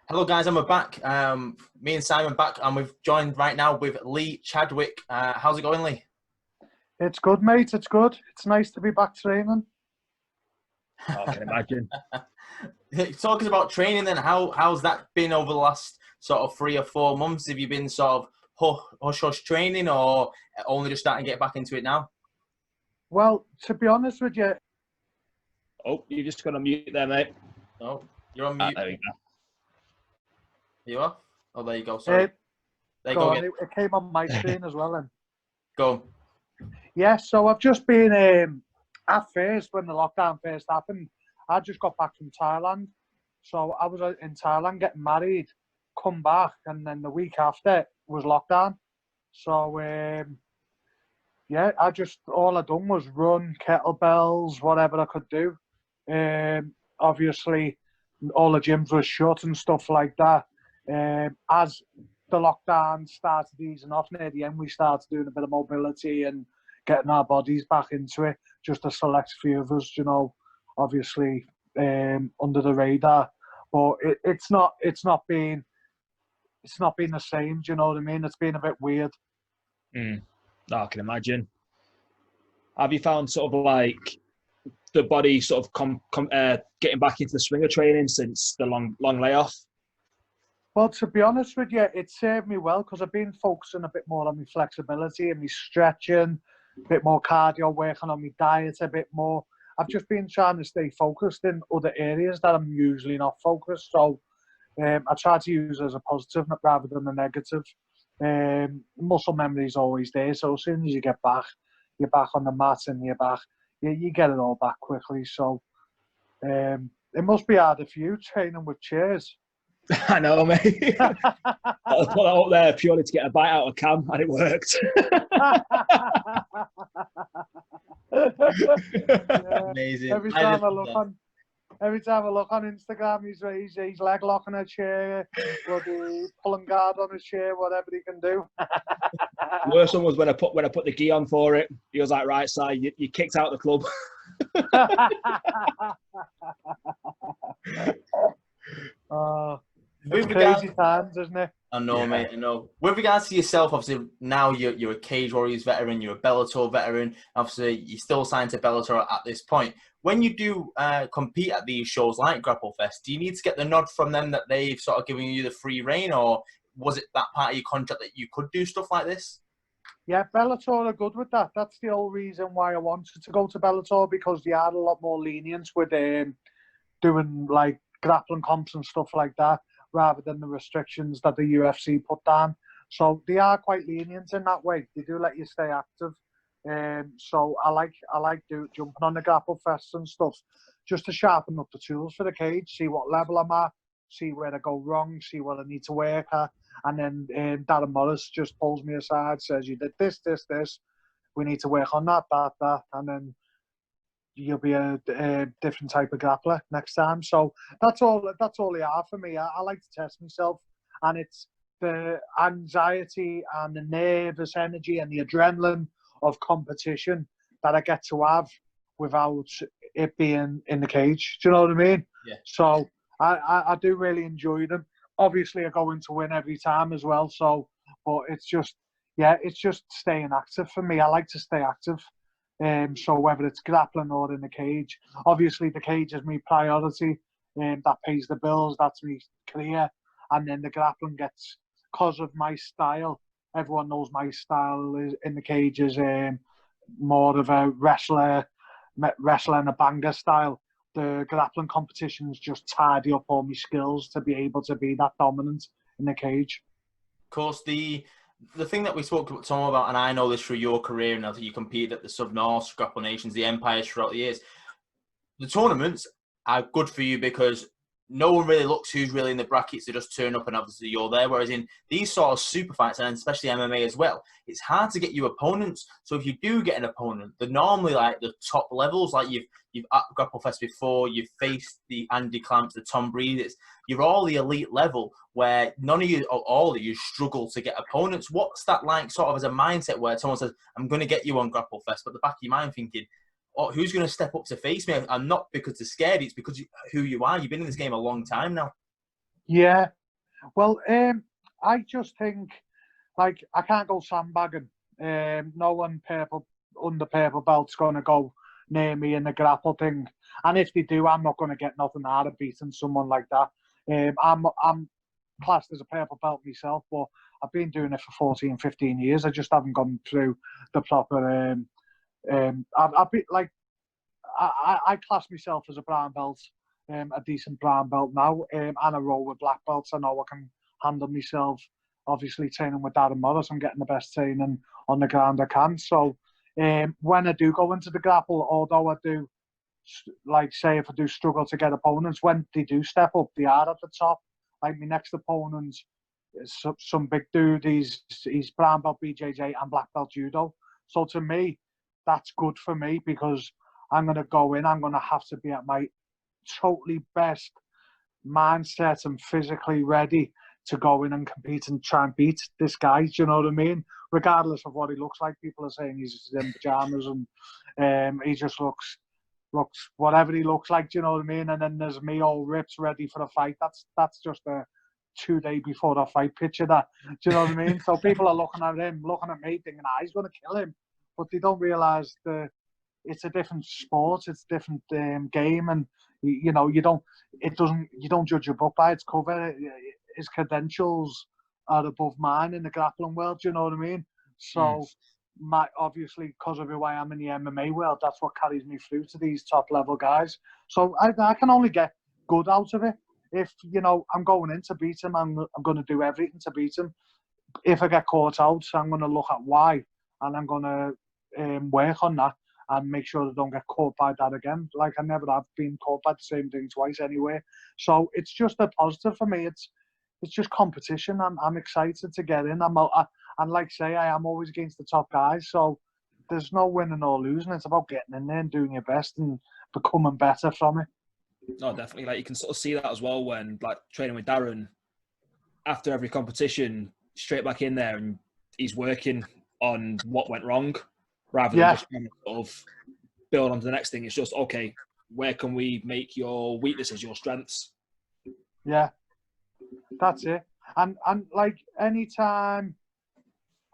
Hello guys, I'm back. Me and Simon back, and we've joined right now with Lee Chadwick. How's it going, Lee? It's good, mate. It's good. It's nice to be back training. I can imagine. Talking about training, then how's that been over the last sort of 3 or 4 months? Have you been sort of hush training, or only just starting to get back into it now? Well, to be honest with you, Oh, you just got on mute there, mate. Oh, you're on mute. There we go. You are? Oh, there you go. Sorry. There you go again. it came on my screen as well. Then. Go. Yeah, so I've just been at first when the lockdown first happened. I just got back from Thailand, so I was in Thailand getting married, come back, and then the week after was lockdown. So yeah, all I done was run kettlebells, whatever I could do. Obviously, all the gyms were shut and stuff like that. As the lockdown started easing off near the end, we started doing a bit of mobility and getting our bodies back into it. Just a select few of us, obviously under the radar. But it's not been the same. Do you know what I mean? It's been a bit weird. No, I can imagine. Have you found sort of like the body sort of getting back into the swing of training since the long layoff? Well, to be honest with you, it served me well because I've been focusing a bit more on my flexibility and my stretching, a bit more cardio, working on my diet a bit more. I've just been trying to stay focused in other areas that I'm usually not focused. So I try to use it as a positive rather than a negative. Muscle memory is always there. So as soon as you get back, you're back on the mat and you're back. You get it all back quickly. So it must be harder for you training with chairs. I know, mate. I put that up there purely to get a bite out of Cam, and it worked. Yeah. Amazing. Every time I look on Instagram, he's leg locking a chair, bloody pulling guard on a chair, whatever he can do. The worst one was when I put the gi on for it. He was like, "Right, Si, you kicked out the club." It's crazy times, isn't it? I know, mate. I know. With regards to yourself, obviously now you're a Cage Warriors veteran, you're a Bellator veteran. Obviously, you're still signed to Bellator at this point. When you do compete at these shows like GrappleFest, do you need to get the nod from them that they've sort of given you the free reign, or was it that part of your contract that you could do stuff like this? Yeah, Bellator are good with that. That's the whole reason why I wanted to go to Bellator, because they are a lot more lenient with doing like grappling comps and stuff like that, rather than the restrictions that the UFC put down. So they are quite lenient in that way. They do let you stay active. So I like jumping on the GrappleFests and stuff, just to sharpen up the tools for the cage, see what level I'm at, see where I go wrong, see what I need to work at. And then Darren Morris just pulls me aside, says, "You did this. We need to work on that. And then you'll be a different type of grappler next time." So that's all they are for me. I like to test myself, and it's the anxiety and the nervous energy and the adrenaline of competition that I get to have without it being in the cage. Do you know what I mean? Yeah. So I do really enjoy them. Obviously, I go in to win every time as well. So, but it's just staying active for me. I like to stay active. So whether it's grappling or in the cage, obviously the cage is my priority, that pays the bills, that's my career, and then the grappling gets, because of my style, everyone knows my style is in the cage is more of a wrestler and a banger style. The grappling competitions just tidy up all my skills to be able to be that dominant in the cage. Of course, the thing that we spoke to Tom about, and I know this through your career, and as you competed at the Sub-North, Grapple Nations, the Empires throughout the years, the tournaments are good for you because no one really looks who's really in the brackets. They just turn up and obviously you're there. Whereas in these sort of super fights, and especially MMA as well, it's hard to get you opponents. So if you do get an opponent, they're normally like the top levels. Like you've at GrappleFest before, you've faced the Andy Clamps, the Tom Breeders. You're all the elite level where none of you or all of you struggle to get opponents. What's that like sort of as a mindset where someone says, "I'm going to get you on GrappleFest," but the back of your mind thinking, "Oh, who's going to step up to face me?" And not because they're scared, it's because who you are. You've been in this game a long time now. Yeah. Well, I just think, like, I can't go sandbagging. No one under purple belt's going to go near me in the grapple thing. And if they do, I'm not going to get nothing out of beating someone like that. I'm classed as a purple belt myself, but I've been doing it for 14, 15 years. I just haven't gone through the proper... I've been, like, I class myself as a brown belt, a decent brown belt now, and I roll with black belts. I know I can handle myself. Obviously, training with Darren Morris, I'm getting the best training on the ground I can. So, when I do go into the grapple, although I do, like, say, if I do struggle to get opponents, when they do step up, they are at the top. Like, my next opponent is some big dude. He's brown belt BJJ and black belt judo. So to me, that's good for me because I'm going to go in, I'm going to have to be at my totally best mindset and physically ready to go in and compete and try and beat this guy. Do you know what I mean? Regardless of what he looks like, people are saying he's in pajamas and he just looks whatever he looks like. Do you know what I mean? And then there's me all ripped, ready for a fight. That's just a 2 day before the fight picture. That, do you know what I mean? So people are looking at him, looking at me, thinking, he's going to kill him, but they don't realise it's a different sport, it's a different game, and you don't judge a book by its cover. His credentials are above mine in the grappling world. Do you know what I mean? So, obviously, because of who I am in the MMA world, that's what carries me through to these top level guys. So I can only get good out of it. If I'm going in to beat him, I'm going to do everything to beat him. If I get caught out, I'm going to look at why, and I'm going to work on that and make sure I don't get caught by that again. Like, I never have been caught by the same thing twice anyway. So it's just a positive for me. It's just competition. I'm excited to get in. And like say, I am always against the top guys. So there's no winning or losing. It's about getting in there and doing your best and becoming better from it. No, definitely. Like, you can sort of see that as well when, like, training with Darren, after every competition, straight back in there, and he's working on what went wrong rather than just trying to sort of build on to the next thing. It's just, okay, where can we make your weaknesses your strengths? Yeah, that's it. And like, anytime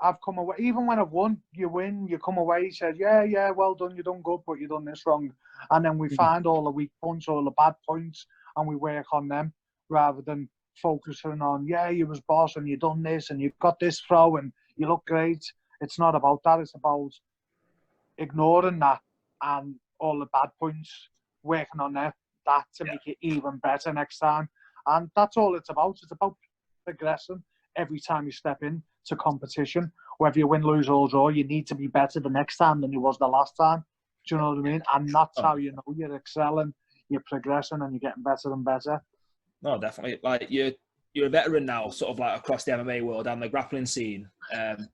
I've come away, even when I've won, you win, you come away, you said, yeah, well done, you done good, but you done this wrong. And then we find all the weak points, all the bad points, and we work on them rather than focusing on, you was boss and you done this and you got this throw and you look great. It's not about that. It's about ignoring that and all the bad points, working on that to make it even better next time. And that's all it's about. It's about progressing every time you step in to competition. Whether you win, lose or draw, you need to be better the next time than you was the last time. Do you know what I mean? And that's how you know you're excelling, you're progressing, and you're getting better and better. No, definitely. Like, you're a veteran now, sort of like across the MMA world and the grappling scene. And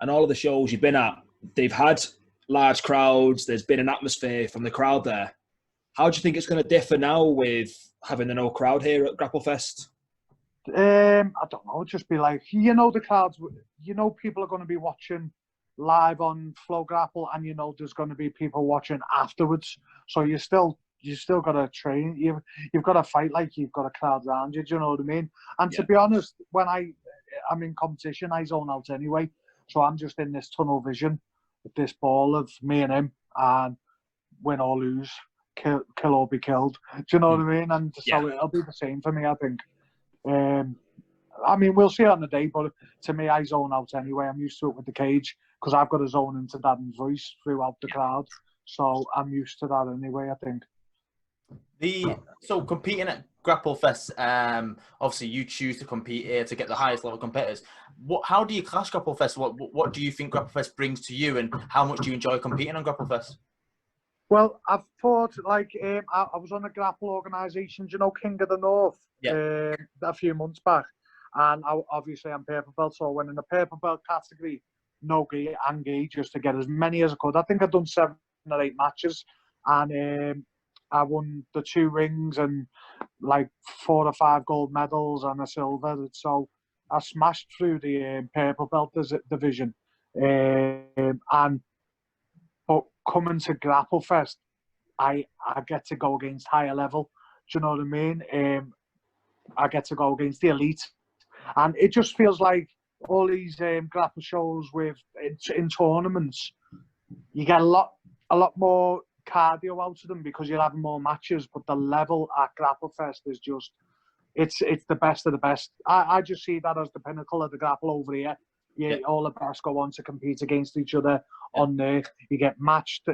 all of the shows you've been at, they've had large crowds. There's been an atmosphere from the crowd there. How do you think it's going to differ now with having no crowd here at GrappleFest? I don't know. Just be like, the crowds, people are going to be watching live on FloGrappling, and there's going to be people watching afterwards. So you still got to train. You've got to fight like you've got a crowd around you. Do you know what I mean? And to be honest, when I'm in competition, I zone out anyway. So I'm just in this tunnel vision with this ball of me and him, and win or lose, kill or be killed. Do you know what I mean? And so it'll be the same for me, I think. I mean, we'll see on the day, but to me, I zone out anyway. I'm used to it with the cage because I've got to zone into Darren's voice throughout the crowd. So I'm used to that anyway, I think. So competing at GrappleFest, obviously you choose to compete here to get the highest level competitors. How do you class GrappleFest? What do you think GrappleFest brings to you, and how much do you enjoy competing on GrappleFest? Well, I've thought, like, I was on a grapple organisation, King of the North, a few months back. And obviously I'm purple belt, so I went in the purple belt category, no gi and gi, just to get as many as I could. I think I've done 7 or 8 matches, and I won the 2 rings and like 4 or 5 gold medals and a silver. So I smashed through the purple belt division. But coming to GrappleFest, I get to go against higher level. Do you know what I mean? I get to go against the elite. And it just feels like all these grapple shows in tournaments, you get a lot more cardio out of them because you're having more matches, but the level at GrappleFest is just, it's the best of the best. I just see that as the pinnacle of the grapple over here. All the best go on to compete against each other on there. You get matched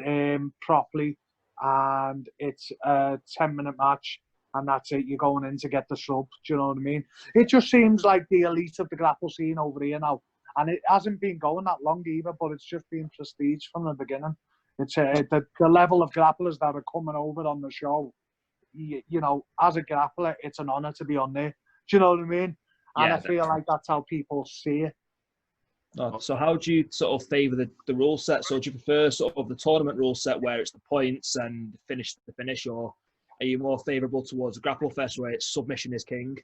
properly, and it's a 10-minute match, and that's it. You're going in to get the sub. Do you know what I mean? It just seems like the elite of the grapple scene over here now. And it hasn't been going that long either, but it's just been prestige from the beginning. It's the level of grapplers that are coming over on the show. You know, as a grappler, it's an honour to be on there. Do you know what I mean? And I feel like that's how people see it. Oh, so how do you sort of favour the rule set? So do you prefer sort of the tournament rule set where it's the points and the finish, or are you more favourable towards the GrappleFest where it's submission is king?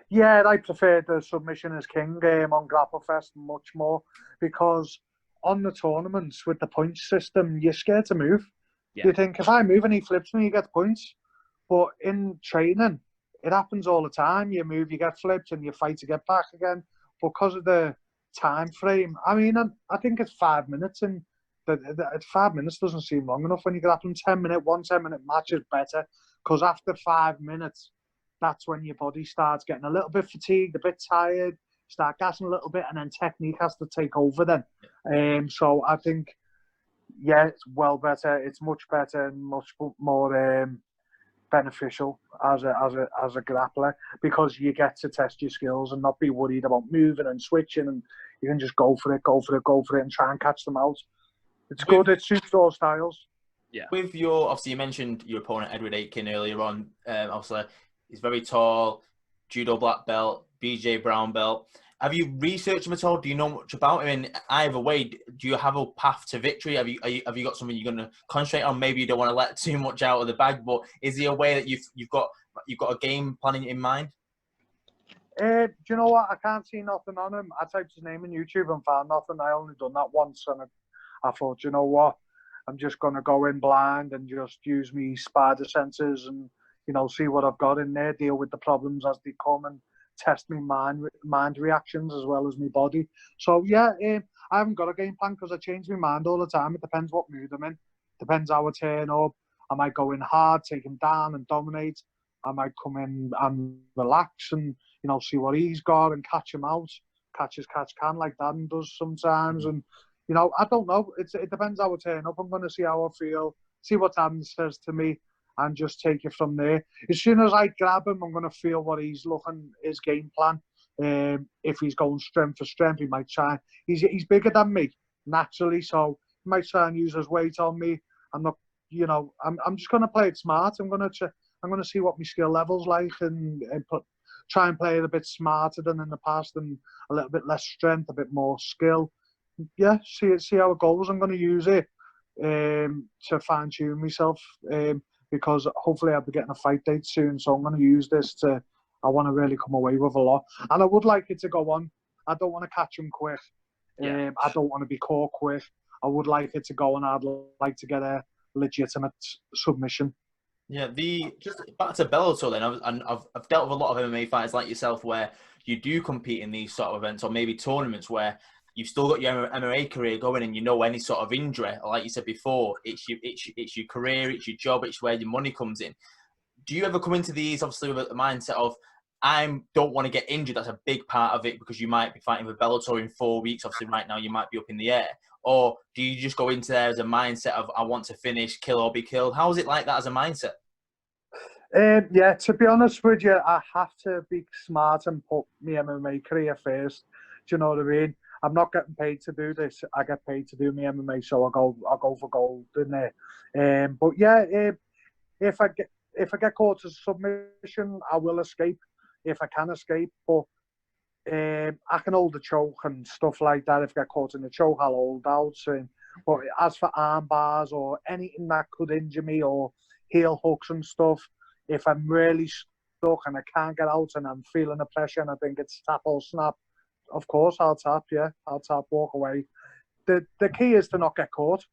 Yeah, I prefer the submission is king on GrappleFest much more, because on the tournaments with the points system, you're scared to move. Yeah. You think, if I move and he flips me, you get points. But in training, it happens all the time. You move, you get flipped, and you fight to get back again. Because of the time frame, I mean, I think it's 5 minutes, and 5 minutes doesn't seem long enough when you get up in 10-minute. 1 10-minute match is better, because after 5 minutes, that's when your body starts getting a little bit fatigued, a bit tired, start gassing a little bit, and then technique has to take over then. So I think, yeah, it's well better. It's much better and much more beneficial as a grappler, because you get to test your skills and not be worried about moving and switching, and you can just go for it, and try and catch them out. It's good. It suits all styles. Yeah. With your, obviously, you mentioned your opponent Edward Aitken earlier on. Obviously, he's very tall, judo black belt, BJ brown belt. Have you researched him at all? Do you know much about him? And either way, do you have a path to victory? Have you got something you're going to concentrate on? Maybe you don't want to let too much out of the bag, but is he a way that you've got a game planning in mind? Do you know what? I can't see nothing on him. I typed his name in YouTube and found nothing. I only done that once, and I thought, you know what? I'm just going to go in blind and just use me spider senses and, you know, see what I've got in there, deal with the problems as they come, and test me mind reactions as well as my body. So yeah, I haven't got a game plan because I change my mind all the time. It depends what mood I'm in. Depends how I turn up. I might go in hard, take him down and dominate. I might come in and relax and, you know, see what he's got and catch him out. Catch as catch can, like Dan does sometimes. And, you know, I don't know. It depends how I turn up. I'm going to see how I feel, see what Dan says to me, and just take it from there. As soon as I grab him, I'm going to feel what he's looking, his game plan. If he's going strength for strength, he might try. He's bigger than me, naturally, so he might try and use his weight on me. I'm not, you know, I'm just going to play it smart. I'm going to see what my skill level's like, and try and play it a bit smarter than in the past, and a little bit less strength, a bit more skill. Yeah, see how it goes. I'm going to use it to fine tune myself. Because hopefully I'll be getting a fight date soon. So I'm going to use this I want to really come away with a lot. And I would like it to go on. I don't want to catch him quick. I don't want to be caught quick. I would like it to go, and I'd like to get a legitimate submission. Yeah, just back to Bellator then. I've dealt with a lot of MMA fighters like yourself where you do compete in these sort of events, or maybe tournaments where you've still got your MMA career going, and you know any sort of injury, like you said before, it's your career, it's your job, it's where your money comes in. Do you ever come into these, obviously, with the mindset of, I don't want to get injured? That's a big part of it, because you might be fighting with Bellator in 4 weeks. Obviously, right now, you might be up in the air. Or do you just go into there as a mindset of, I want to finish, kill or be killed? How is it like that as a mindset? Yeah, to be honest with you, I have to be smart and put my MMA career first. Do you know what I mean? I'm not getting paid to do this. I get paid to do my MMA, so I'll go for gold in there. But yeah, if I get caught as a submission, I will escape if I can escape. But I can hold the choke and stuff like that. If I get caught in the choke, I'll hold out. But as for arm bars or anything that could injure me, or heel hooks and stuff, if I'm really stuck and I can't get out and I'm feeling the pressure and I think it's tap or snap, of course, I'll tap, walk away. The key is to not get caught.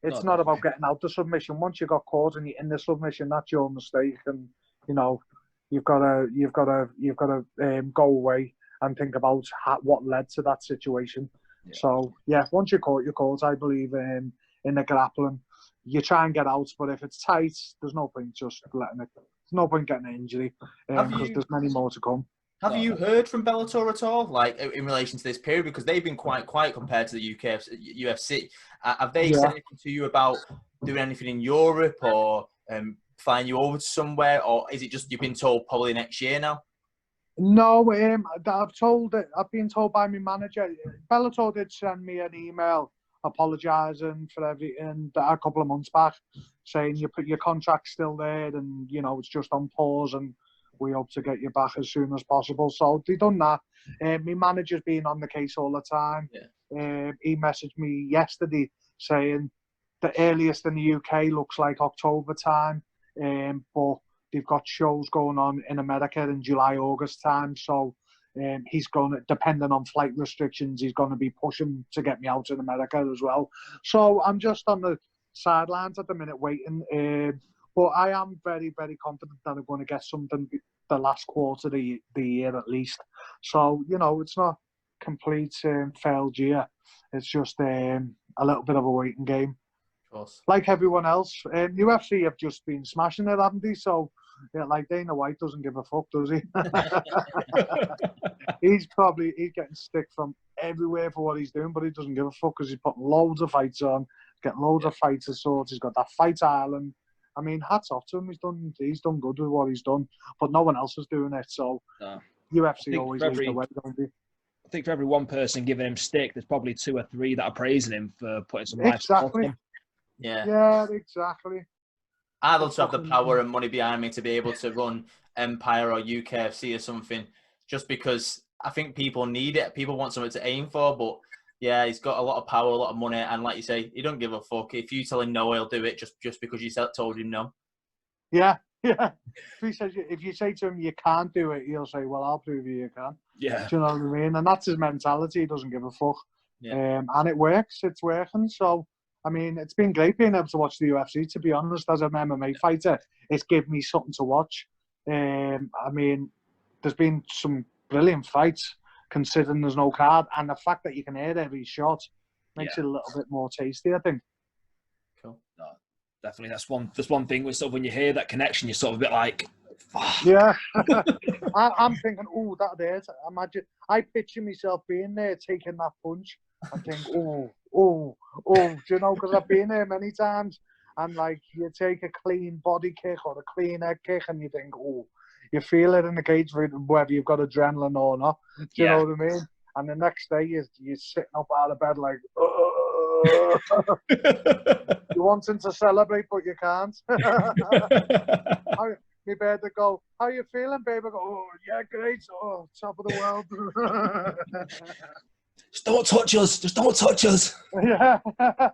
It's not about getting out the submission. Once you got caught and you're in the submission, that's your mistake. And, you know, you've got to go away and think about what led to that situation. Yeah. So yeah, once you're caught, you're caught. I believe in the grappling. You try and get out, but if it's tight, there's no point just letting it. There's no point getting an injury because there's many more to come. Have you heard from Bellator at all, like in relation to this period? Because they've been quite quiet compared to the UFC. Have they said anything to you about doing anything in Europe or flying you over to somewhere, or is it just you've been told probably next year now? No, I've been told by my manager. Bellator did send me an email apologising for everything a couple of months back, saying your contract's still there and it's just on pause and we hope to get you back as soon as possible. So they done that. My manager's been on the case all the time. Yeah. He messaged me yesterday saying the earliest in the UK looks like October time, but they've got shows going on in America in July, August time. So he's going to, depending on flight restrictions, he's going to be pushing to get me out in America as well. So I'm just on the sidelines at the minute waiting. But I am very, very confident that I'm going to get something the last quarter of the year at least. So, it's not complete failed year. It's just a little bit of a waiting game. Of course. Like everyone else. UFC have just been smashing it, haven't they? So, yeah, like Dana White doesn't give a fuck, does he? He's getting stick from everywhere for what he's doing, but he doesn't give a fuck because he's putting loads of fights on, getting loads of fighters sorted. He's got that Fight Island. I mean, hats off to him. He's done good with what he's done, but no one else is doing it. So UFC always leads the way, don't they? I think for every one person giving him stick, there's probably 2 or 3 that are praising him for putting some life exactly. on him. Yeah, exactly. I'd love to have the power and money behind me to be able to run Empire or UKFC or something, just because I think people need it. People want something to aim for, but yeah, he's got a lot of power, a lot of money, and like you say, he don't give a fuck. If you tell him no, he'll do it just because you told him no. Yeah. If you say to him you can't do it, he'll say, "Well, I'll prove you can." Yeah. Do you know what I mean? And that's his mentality. He doesn't give a fuck. Yeah. And it works. It's working. So, I mean, it's been great being able to watch the UFC. To be honest, as an MMA fighter, it's given me something to watch. I mean, there's been some brilliant fights, considering there's no card, and the fact that you can hear every shot makes it a little bit more tasty, I think. Cool. No, definitely. That's one thing with sort of when you hear that connection, you're sort of a bit like, fuck. Yeah. I'm thinking, oh, that hurt. Imagine, I picture myself being there, taking that punch. I think, do you know, because I've been there many times, and like you take a clean body kick or a clean head kick, and you think, you feel it in the cage whether you've got adrenaline or not. Do you know what I mean? And the next day you're sitting up out of bed like, you're wanting to celebrate, but you can't. My bed to go, how you feeling, babe? I go, oh, yeah, great. Oh, top of the world. Just don't touch us. Just don't touch us.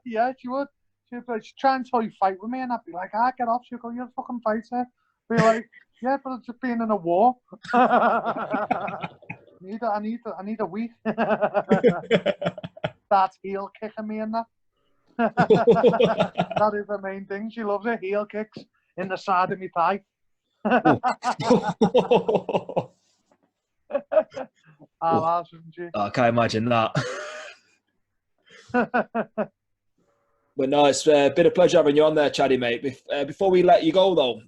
Yeah, she would. She'd try and tell you fight with me, and I'd be like, get off. She'd go, you're a fucking fighter. Be like, yeah, but it's just being in a war. I need a week. That's heel kicking me in that. That is the main thing. She loves it. Heel kicks in the side of my thigh. I can't imagine that. But no, it's been a pleasure having you on there, Chaddy, mate. Before we let you go, though,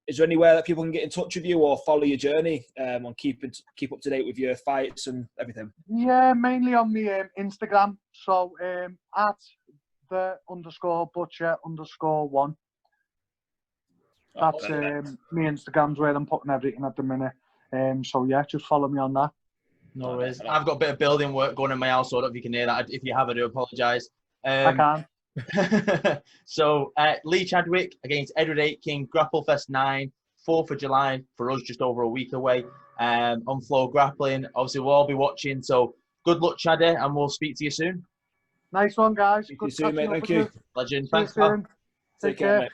is there anywhere that people can get in touch with you or follow your journey on keep up to date with your fights and everything? Yeah, mainly on my Instagram. So at the _butcher_1. That's my Instagram's where I'm putting everything at the minute. So yeah, just follow me on that. No worries. I've got a bit of building work going in my house, so I don't know if you can hear that. If you have, I do apologise. I can. So Lee Chadwick against Edward Aitken, GrappleFest 9, 4th of July for us, just over a week away. On FloGrappling, obviously we'll all be watching. So good luck, Chaddy, and we'll speak to you soon. Nice one, guys. Good to see you, mate. Thank you. Legend. Thanks, pal. Take care, mate.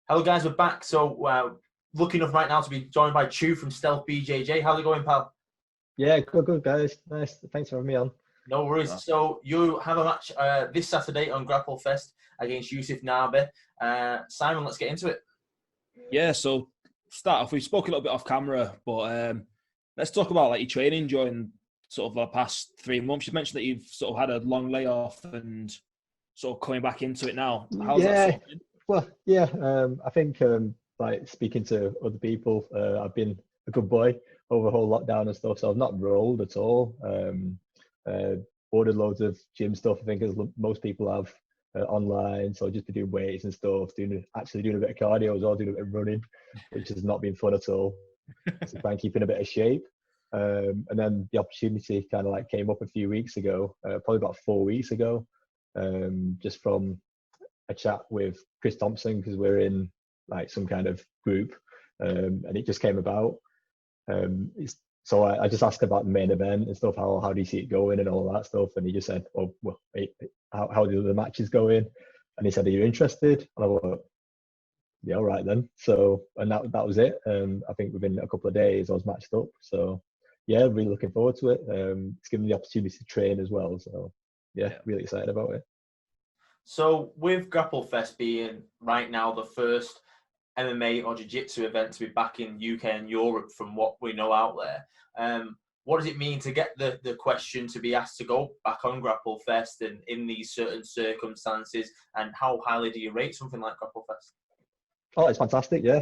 Hello, guys. We're back. So lucky enough right now to be joined by Chau from Stealth BJJ. How's it going, pal? Yeah, good, guys. Nice. Thanks for having me on. No worries. So you have a match this Saturday on GrappleFest against Yusuf Nabi. Simon, let's get into it. Yeah, so start off, we spoke a little bit off camera, but let's talk about like your training during sort of the past 3 months. You mentioned that you've sort of had a long layoff and sort of coming back into it now. How's that sort of been? Well, yeah, I think like speaking to other people, I've been a good boy over the whole lockdown and stuff, so I've not rolled at all. Ordered loads of gym stuff, I think, as most people have online. So I've just been doing weights and stuff, actually doing a bit of cardio as well, doing a bit of running, which has not been fun at all. So trying to keep in a bit of shape. And then the opportunity kind of like came up a few weeks ago, probably about 4 weeks ago, just from a chat with Chris Thompson, because we're in like some kind of group, and it just came about. So I just asked about the main event and stuff, how do you see it going and all that stuff, and he just said, "Oh, well, how do the matches going?" And he said, "Are you interested?" And I thought, "Yeah, all right then." So, and that was it. I think within a couple of days I was matched up. So yeah, really looking forward to it. It's given me the opportunity to train as well. So yeah, really excited about it. So with GrappleFest being right now the first MMA or Jiu-Jitsu event to be back in UK and Europe from what we know out there, what does it mean to get the question to be asked to go back on GrappleFest and in these certain circumstances, and how highly do you rate something like GrappleFest? Oh, it's fantastic, yeah.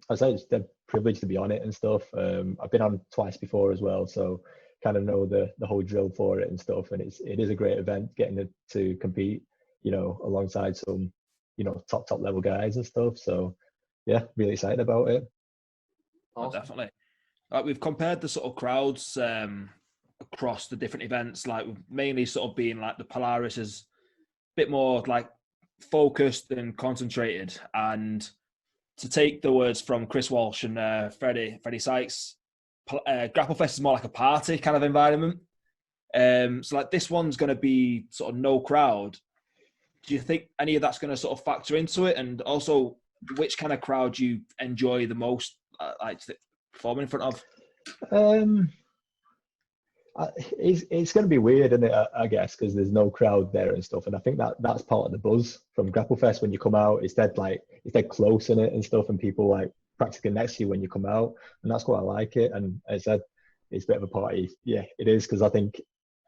I say it's a privilege to be on it and stuff. I've been on twice before as well, so kind of know the whole drill for it and stuff, and it is a great event, getting to compete, you know, alongside some, you know, top level guys and stuff. So yeah, really excited about it. Awesome. Oh, definitely. We've compared the sort of crowds across the different events, like mainly sort of being like the Polaris is a bit more like focused and concentrated, and to take the words from Chris Walsh and Freddie Sykes, GrappleFest is more like a party kind of environment. So like this one's going to be sort of no crowd. Do you think any of that's going to sort of factor into it? And also, which kind of crowd do you enjoy the most, like to perform in front of? It's going to be weird, isn't it? I guess, because there's no crowd there and stuff. And I think that's part of the buzz from GrappleFest. When you come out, it's dead close in it and stuff, and people like practically next to you when you come out, and that's why I like it. And as I said, it's a bit of a party. Yeah, it is, because I think,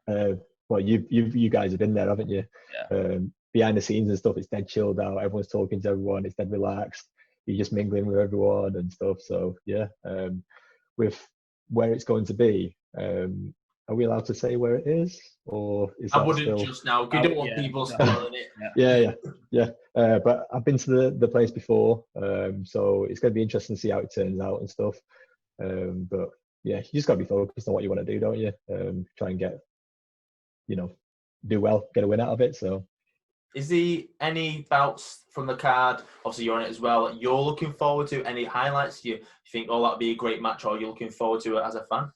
well, you guys have been there, haven't you? Yeah. Behind the scenes and stuff, it's dead chilled out. Everyone's talking to everyone. It's dead relaxed. You're just mingling with everyone and stuff. So yeah, with where it's going to be, are we allowed to say where it is, or is that I wouldn't still... just now. You don't want people spoiling it. Yeah. But I've been to the place before, so it's going to be interesting to see how it turns out and stuff. But yeah, you just got to be focused on what you want to do, don't you? Try and get, you know, do well, get a win out of it. So. Is there any bouts from the card, obviously you're on it as well, you're looking forward to? Any highlights you think, oh, that'd be a great match, or you're looking forward to it as a fan?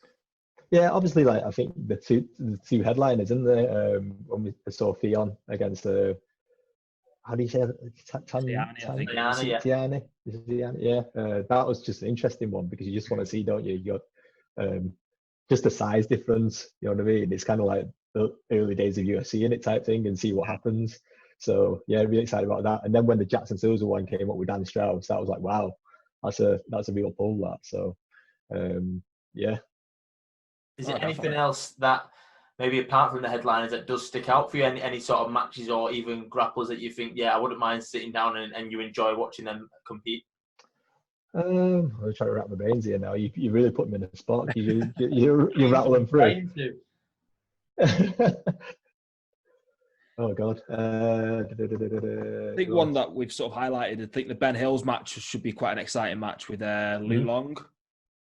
Yeah, obviously, like I think the two headliners, isn't there? When we saw Theon against how do you say it? Tiani. Yeah, that was just an interesting one, because you just want to see, don't you? You got just the size difference. You know what I mean? It's kind of like the early days of UFC in it type thing, and see what happens. So yeah, really excited about that. And then when the Jackson Silver one came up with Dan Strauss, that was like, wow, that's a real pull, that. So yeah. Is there anything else that maybe apart from the headliners that does stick out for you? Any sort of matches or even grapplers that you think, yeah, I wouldn't mind sitting down and you enjoy watching them compete? I'm trying to wrap my brains here now. You really put me in a spot. You rattle them through. Oh God. I think one that we've sort of highlighted, I think the Ben Hills match should be quite an exciting match with Liu Long.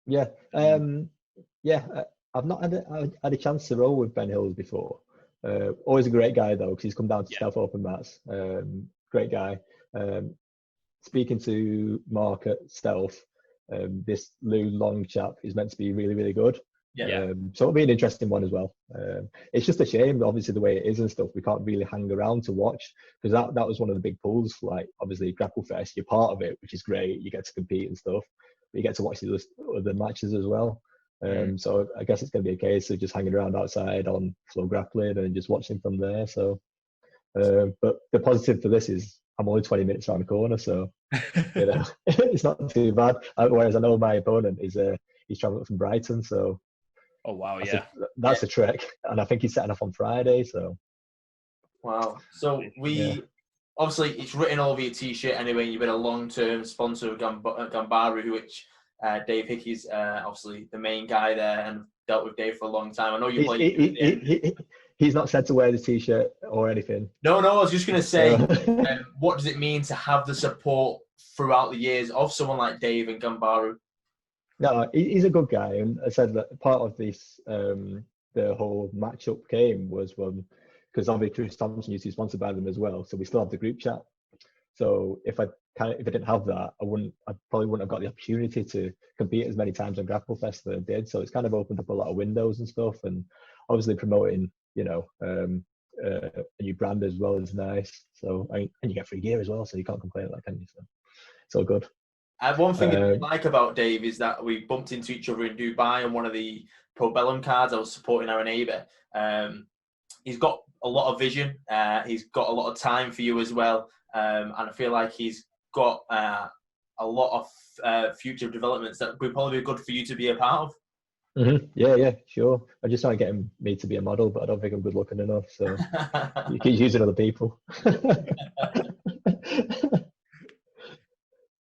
Yeah. I've not had a chance to roll with Ben Hills before. Always a great guy though, because he's come down to Stealth Open mats. Great guy. Speaking to Mark at Stealth, this Liu Long chap is meant to be really, really good. Yeah. So it'll be an interesting one as well. It's just a shame, obviously, the way it is and stuff. We can't really hang around to watch, because that was one of the big pulls. Like, obviously, GrappleFest, you're part of it, which is great. You get to compete and stuff, but you get to watch the other matches as well. So I guess it's going to be a case of just hanging around outside on FloGrappling and just watching from there. So, but the positive for this is I'm only 20 minutes around the corner, so you know it's not too bad. Whereas I know my opponent is he's traveling from Brighton, so Oh wow, that's a trek, and I think he's setting off on Friday. So wow. So obviously it's written all over your t-shirt anyway. You've been a long-term sponsor of Gambaru, which Dave Hickey's obviously the main guy there and dealt with Dave for a long time. I know you played. He's not said to wear the t-shirt or anything. No, I was just going to say, what does it mean to have the support throughout the years of someone like Dave and Gambaru? No, he's a good guy, and I said that part of this, the whole matchup came was because obviously Chris Thompson used to be sponsored by them as well, so we still have the group chat. So if I didn't have that, I probably wouldn't have got the opportunity to compete as many times on GrappleFest that I did. So it's kind of opened up a lot of windows and stuff, and obviously promoting, a new brand as well is nice. So and you get free gear as well, so you can't complain like that, can you? So it's all good. One thing I like about Dave is that we bumped into each other in Dubai on one of the Pro Bellum cards. I was supporting our neighbour. He's got a lot of vision. He's got a lot of time for you as well. And I feel like he's got a lot of future developments that would probably be good for you to be a part of. Mm-hmm. Yeah, sure. I just trying to get me to be a model, but I don't think I'm good looking enough. So you keep using other people.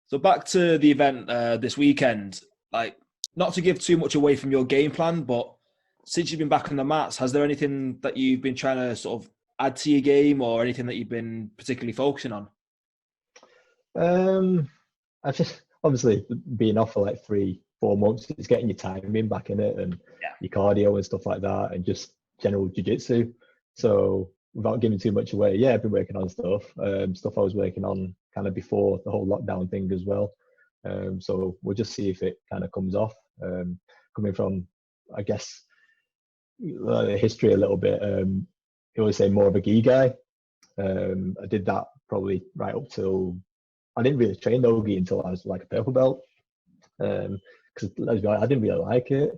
So back to the event this weekend, like not to give too much away from your game plan, but since you've been back on the mats, has there anything that you've been trying to sort of add to your game or anything that you've been particularly focusing on? I've just obviously being off for like 3-4 months, it's getting your timing back in it and your cardio and stuff like that, and just general jiu-jitsu. So without giving too much away, I've been working on stuff I was working on kind of before the whole lockdown thing as well. So we'll just see if it kind of comes off. Coming from, I guess, history a little bit, I always say more of a gi guy. I did that probably right up till, I didn't really train no gi until I was like a purple belt. Because I didn't really like it.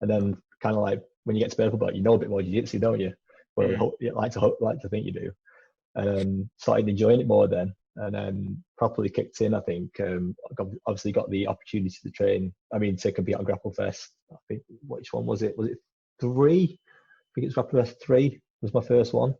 And then kind of like when you get to purple belt, you know a bit more jiu-jitsu, don't you? Well, you like to think you do. And started enjoying it more then, and then properly kicked in. I think obviously got the opportunity to to compete on GrappleFest. I think, which one was it? Was it 3? I think it's GrappleFest 3 was my first one,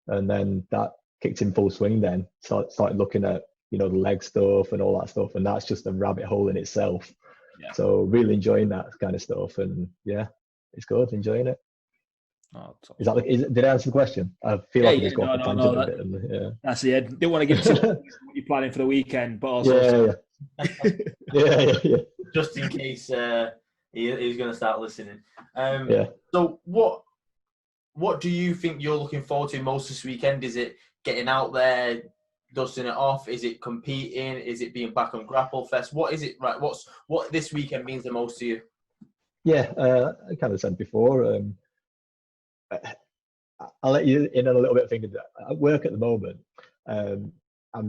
and then that kicked in full swing. Then started looking at the leg stuff and all that stuff, and that's just a rabbit hole in itself. Yeah. So really enjoying that kind of stuff, and it's good, enjoying it. Oh, did I answer the question? I feel like I just got off a tangent a bit. That's it. Didn't want to give too much what you're planning for the weekend, but also yeah. Just in case he's going to start listening. Yeah. So what do you think you're looking forward to most this weekend? Is it getting out there, dusting it off? Is it competing? Is it being back on GrappleFest? What is it? Right. What this weekend means the most to you? Yeah, I kind of said before. I'll let you in on a little bit of thinking. At work at the moment, I'm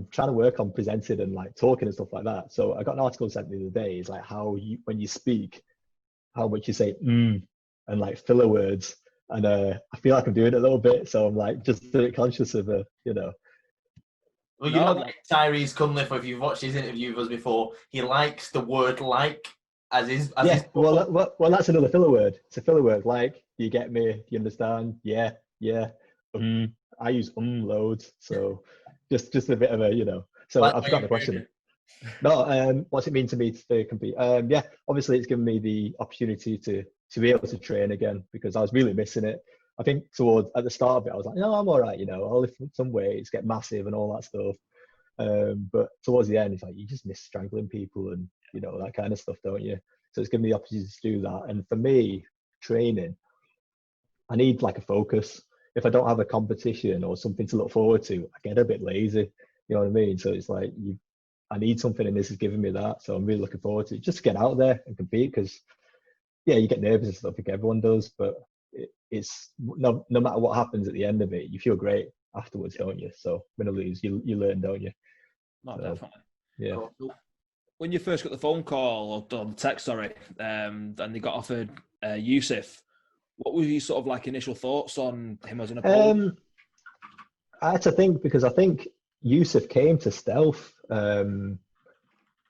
trying to work on presenting and like talking and stuff like that. So I got an article sent the other day. It's like how when you speak, how much you say and like filler words. And I feel like I'm doing it a little bit. So I'm like just a bit conscious of Well, you're not like Tyreeze Cunfliffe. If you've watched his interview with us before, he likes the word "like" as his. Well, that's another filler word. It's a filler word. Like, you get me? Do you understand? Yeah. I use loads. So just a bit of a So I've forgotten the question. No, what's it mean to me to compete? Obviously it's given me the opportunity to be able to train again, because I was really missing it. I think at the start of it, I was like, no, I'm all right, I'll lift some weights, get massive and all that stuff. But towards the end, it's like you just miss strangling people and that kind of stuff, don't you? So it's given me the opportunity to do that. And for me, training, I need like a focus. If I don't have a competition or something to look forward to, I get a bit lazy. You know what I mean? So it's like I need something, and this is giving me that. So I'm really looking forward to it. Just to get out there and compete, because you get nervous and stuff. I think everyone does, but it's no matter what happens at the end of it, you feel great afterwards, don't you? So win or lose, you learn, don't you? No, definitely. Yeah. Cool. when you first got the phone call or the text, sorry, and they got offered Yusuf, what were your sort of like initial thoughts on him as an opponent? I had to think because I think Yusuf came to Stealth a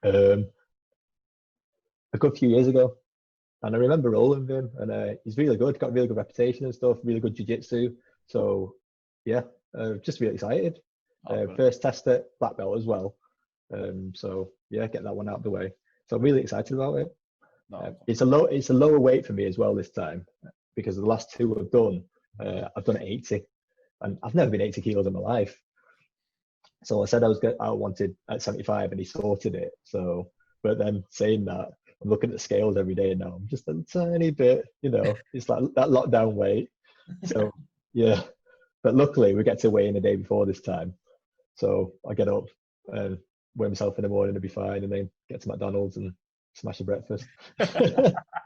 good few years ago, and I remember rolling with him, and he's really good, got a really good reputation and stuff, really good jiu-jitsu. So yeah, just really excited. First test at black belt as well. So yeah, get that one out of the way. So I'm really excited about it. It's a lower weight for me as well this time because the last two I've done 80, and I've never been 80 kilos in my life. So I said I wanted at 75, and he sorted it. So, but then saying that, I'm looking at the scales every day now. I'm just a tiny bit, it's like that lockdown weight. So yeah, but luckily we get to weigh in the day before this time. So I get up and weigh myself in the morning to be fine, and then get to McDonald's and smash a breakfast.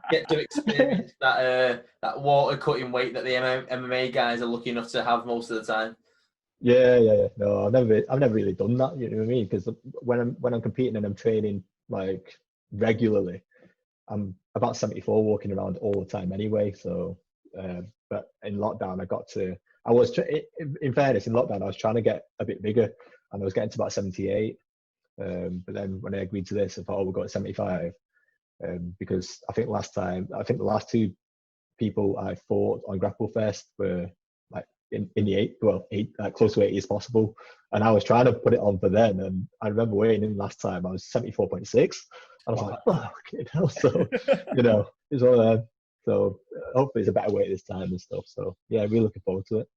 Get to experience that water cutting weight that the MMA guys are lucky enough to have most of the time. Yeah. No, I've never really done that. You know what I mean? Because when I'm competing and I'm training like regularly, I'm about 74 walking around all the time anyway. So, but in lockdown, in fairness, in lockdown, I was trying to get a bit bigger, and I was getting to about 78. But then when I agreed to this, I thought, we'll go at 75. Because I think the last two people I fought on GrappleFest were like in the close to 80 as possible, and I was trying to put it on for them. And I remember weighing in last time I was 74.6, and I was like, fucking hell. So it's one of them. So hopefully it's a better weight this time and stuff. So yeah, really looking forward to it.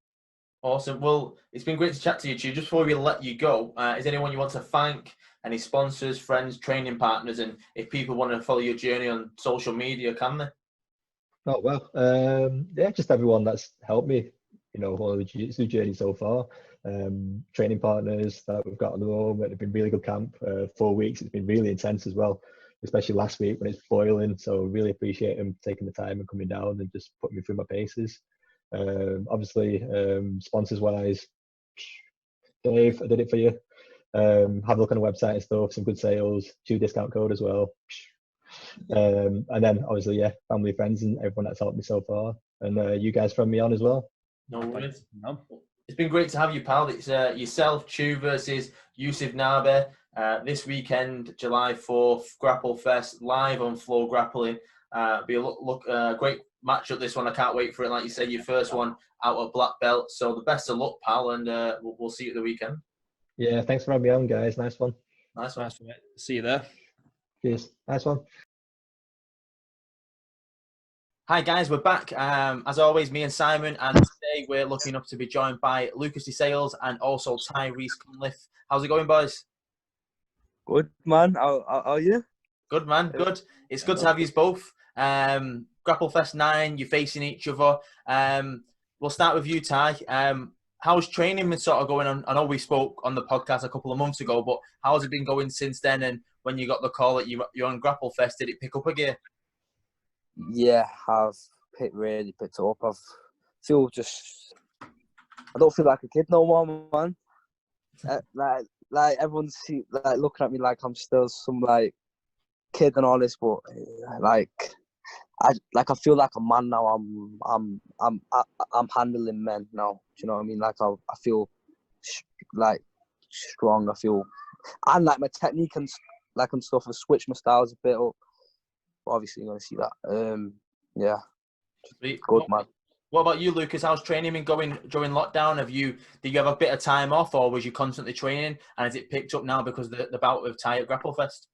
Awesome. Well, it's been great to chat to you, Chau. Just before we let you go, is anyone you want to thank? Any sponsors, friends, training partners, and if people want to follow your journey on social media, can they? Oh well, yeah, just everyone that's helped me, on the jiu-jitsu journey so far. Training partners that we've got on the moment. It's been really good camp. 4 weeks. It's been really intense as well, especially last week when it's boiling. So really appreciate them taking the time and coming down and just putting me through my paces. Obviously, sponsors wise, Dave, I did it for you. Have a look on the website and stuff, some good sales, Chau discount code as well. And then obviously, yeah, family, friends, and everyone that's helped me so far. And you guys from me on as well. No worries. No. It's been great to have you, pal. It's yourself, Chau versus Yusuf Nabe this weekend, July 4th, GrappleFest, live on FloGrappling. Be a great matchup, this one. I can't wait for it. Like you say, your first one out of black belt. So the best of luck, pal, and we'll see you at the weekend. Yeah, thanks for having me on, guys. Nice one. Nice one. See you there. Cheers. Nice one. Hi, guys. We're back. As always, me and Simon, and today we're lucky enough to be joined by Lucas DeSales and also Tyreeze Cunfliffe. How's it going, boys? Good, man. How are you? Good, man. Good. It's good to have you both. GrappleFest 9, you're facing each other. We'll start with you, Ty. How's training been sort of going on? I know we spoke on the podcast a couple of months ago, but how's it been going since then? And when you got the call that you're on GrappleFest, did it pick up again? Yeah, I've really picked it up. I don't feel like a kid no more, man. Like everyone's looking at me like I'm still some like kid and all this, but I feel like a man now. I'm handling men now. Do you know what I mean? Like I feel like strong. I feel, and like my technique and stuff. I switched my styles a bit up. But obviously, you're gonna see that. Yeah, good, man. What about you, Lucas? How's training been going during lockdown? Did you have a bit of time off, or was you constantly training? And has it picked up now because of the bout with Ty at GrappleFest?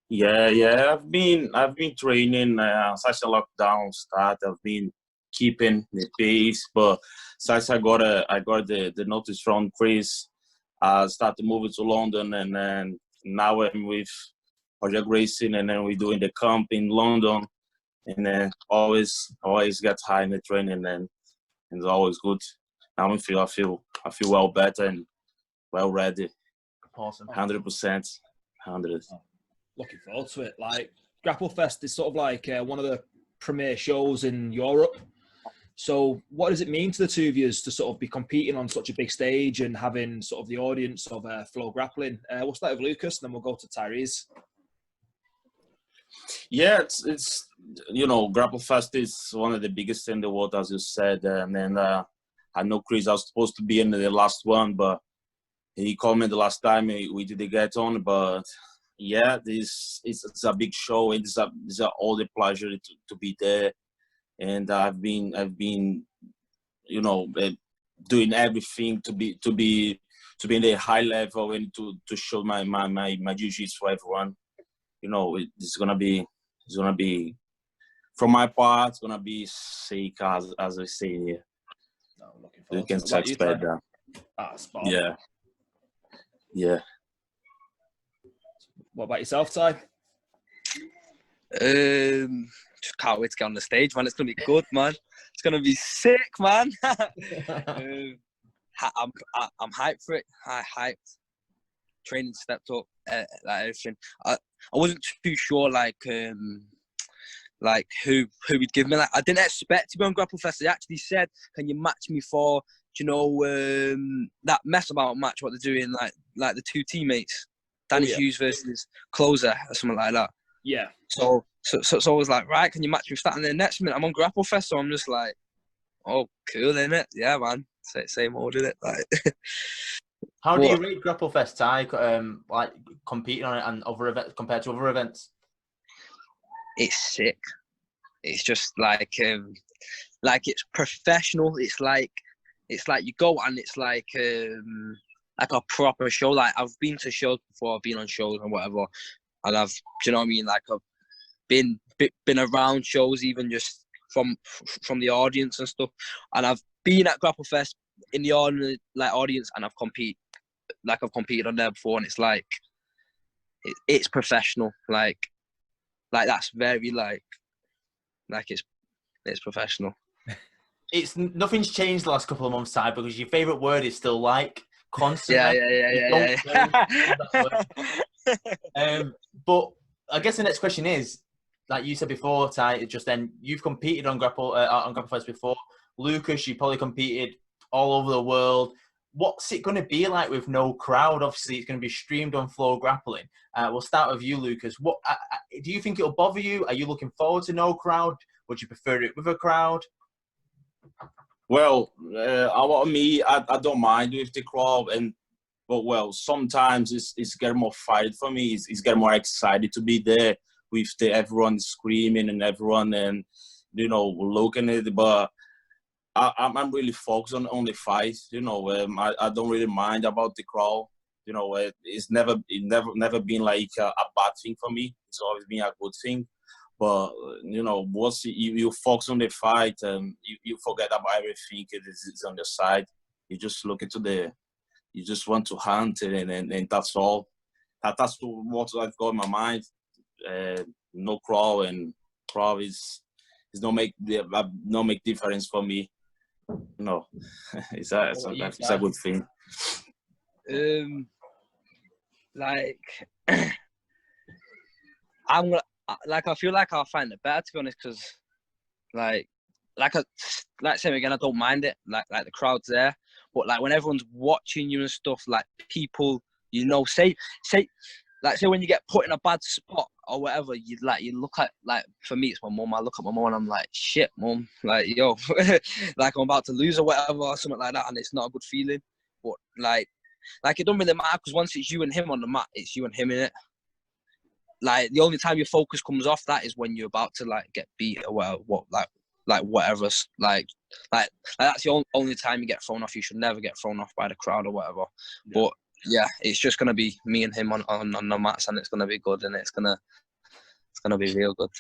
Yeah. I've been training since the lockdown start. I've been keeping the pace, but since I got the notice from Chris, I started moving to London, and then now I'm with Project Racing, and then we're doing the camp in London, and then always get high in the training, and it's always good. Now I feel well better and well ready. Awesome. 100%. 100. Looking forward to it. Like GrappleFest is sort of like one of the premier shows in Europe. So what does it mean to the two of you to sort of be competing on such a big stage and having sort of the audience of FloGrappling? We'll start with Lucas, and then we'll go to Tyreeze. Yeah, it's GrappleFest is one of the biggest in the world, as you said, and then I know Chris. I was supposed to be in the last one, but he called me the last time we didn't get on. But yeah, it's a big show. It's all the pleasure to be there, and I've been doing everything to be in the high level and to show my jiu-jitsu for everyone. It's gonna be from my part. It's gonna be sick, as I say here. No, I'm looking You forward can to it. expect that. Spot. Yeah. What about yourself, Ty? Just can't wait to get on the stage, man. It's gonna be good, man. It's gonna be sick, man. I'm hyped for it. Hyped. Training stepped up, like everything. I wasn't too sure, like who would give me. Like, I didn't expect to be on GrappleFest. They actually said, "Can you match me for, that mess about match what they're doing, like the two teammates, Danny Hughes versus Closer or something like that." Yeah. So I was like, right, can you match me for that? And then next minute I'm on GrappleFest, so I'm just like, oh, cool, innit? Yeah, man. Same old, innit? Like. How do you rate GrappleFest, Ty? Like competing on it and other events compared to other events? It's sick. It's just like it's professional. It's like you go and it's like a proper show. Like I've been to shows before, I've been on shows and whatever, and I've, do you know what I mean? Like I've been around shows, even just from the audience and stuff, and I've been at GrappleFest in the audience, and I've competed on there before, and it's like it's professional. Like that's very like it's professional. It's nothing's changed the last couple of months, Ty, because your favourite word is still like constantly. But I guess the next question is, like you said before, Ty, just then you've competed on GrappleFest before. Lucas, you probably competed all over the world. What's it going to be like with no crowd? Obviously, it's going to be streamed on FloGrappling. We'll start with you, Lucas. What do you think it'll bother you? Are you looking forward to no crowd? Would you prefer it with a crowd? Well, I don't mind with the crowd, but sometimes it's get more fun for me. It's get more excited to be there with everyone screaming and everyone and looking at it. But I'm really focused on the fight. I don't really mind about the crowd. It's never been like a bad thing for me. It's always been a good thing. But once you focus on the fight, you forget about everything. It's on your side. You just look into you just want to hunt, and that's all. That's what I've got in my mind. No crowd, and crowd is no make difference for me. No, it's a good thing. I feel like I'll find it better, to be honest, because say again, I don't mind it, like the crowd's there, but like when everyone's watching you and stuff, like people, say when you get put in a bad spot or whatever, you look at, like, for me it's my mum. I look at my mum and I'm like, shit, mum, like, yo, like I'm about to lose or whatever or something like that, and it's not a good feeling. But like it don't really matter, because once it's you and him on the mat, it's you and him in it. Like the only time your focus comes off that is when you're about to like get beat or whatever. Like that's the only time you get thrown off. You should never get thrown off by the crowd or whatever. Yeah. But yeah, it's just gonna be me and him on the mats, and it's gonna be good, and it's gonna be real good.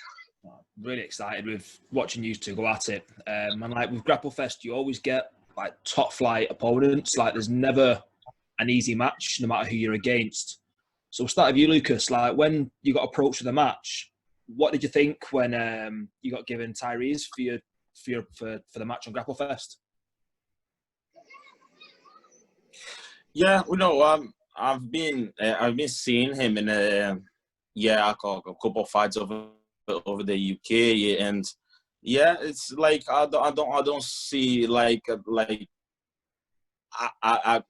Really excited with watching you two go at it. And like with GrappleFest, you always get like top flight opponents. Like there's never an easy match, no matter who you're against. So we'll start with you, Lucas. Like when you got approached for the match, what did you think when you got given Tyreeze for the match on GrappleFest? Yeah, I've been seeing him in a couple of fights over the UK, and yeah, it's like I don't see like a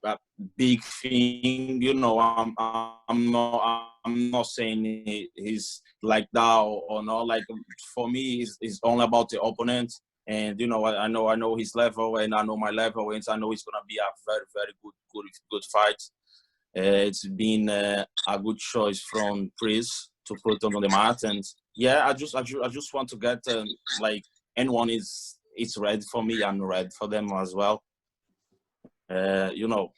big thing. You know, I'm not saying he's like that or not. Like for me, it's only about the opponent. And you know, I know his level, and I know my level, and I know it's gonna be a very, very good fight. It's been a good choice from Chris to put on the mat, and yeah, I just want to get like anyone is ready for me, I'm ready for them as well. You know,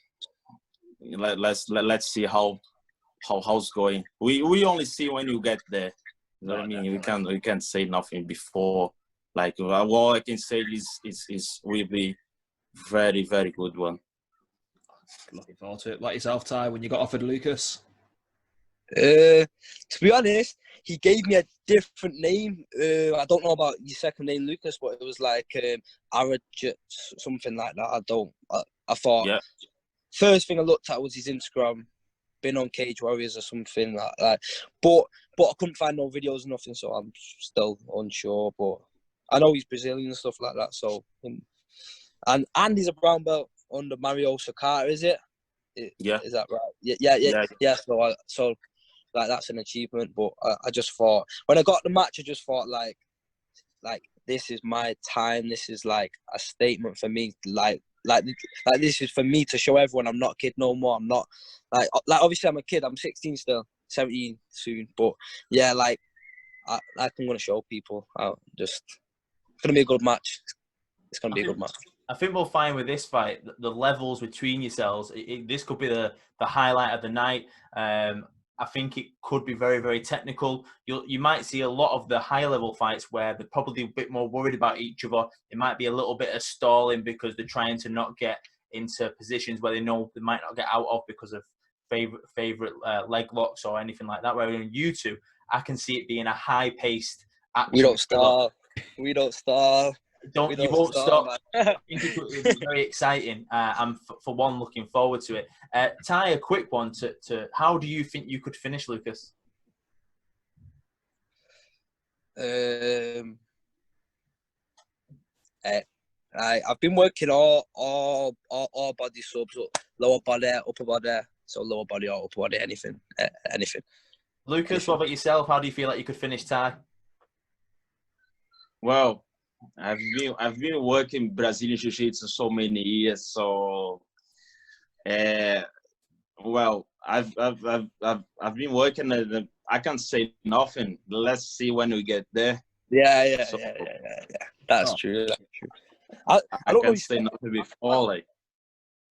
let's see how's going. We only see when you get there. You know what I mean? We can't say nothing before. Like all I can say is will be very, very good one. Looking forward to it. Like yourself, Ty, when you got offered Lucas? To be honest, he gave me a different name. I don't know about your second name, Lucas, but it was like Arajit, something like that. I thought, yeah. First thing I looked at was his Instagram, been on Cage Warriors or something like that. But I couldn't find no videos or nothing, so I'm still unsure. But I know he's Brazilian and stuff like that. So, and he's a brown belt under Mario Sakata, is it? Yeah. Is that right? Yeah. So like that's an achievement. But I just thought when I got the match, I just thought like this is my time. This is like a statement for me. Like this is for me to show everyone I'm not a kid no more. I'm not like obviously I'm a kid. I'm 16 still, 17 soon. But yeah, like I'm gonna show people. It's gonna be a good match. It's gonna be a good match. I think we'll find with this fight the levels between yourselves. This could be the highlight of the night. I think it could be very, very technical. You might see a lot of the high level fights where they're probably a bit more worried about each other. It might be a little bit of stalling because they're trying to not get into positions where they know they might not get out of because of favorite leg locks or anything like that. Where in you two, I can see it being a high paced action. We don't stop. You won't stop. I think it will be very exciting. I'm for one looking forward to it. Ty, a quick one to how do you think you could finish, Lucas? I've been working all body subs, lower body, upper body, so lower body or upper body, anything. Lucas, what about yourself? How do you feel like you could finish Ty? Well, I've been working Brazilian Jiu-Jitsu so many years, so well, I've been working. I can't say nothing. Let's see when we get there. Yeah. That's true. I don't know. Can't say nothing before,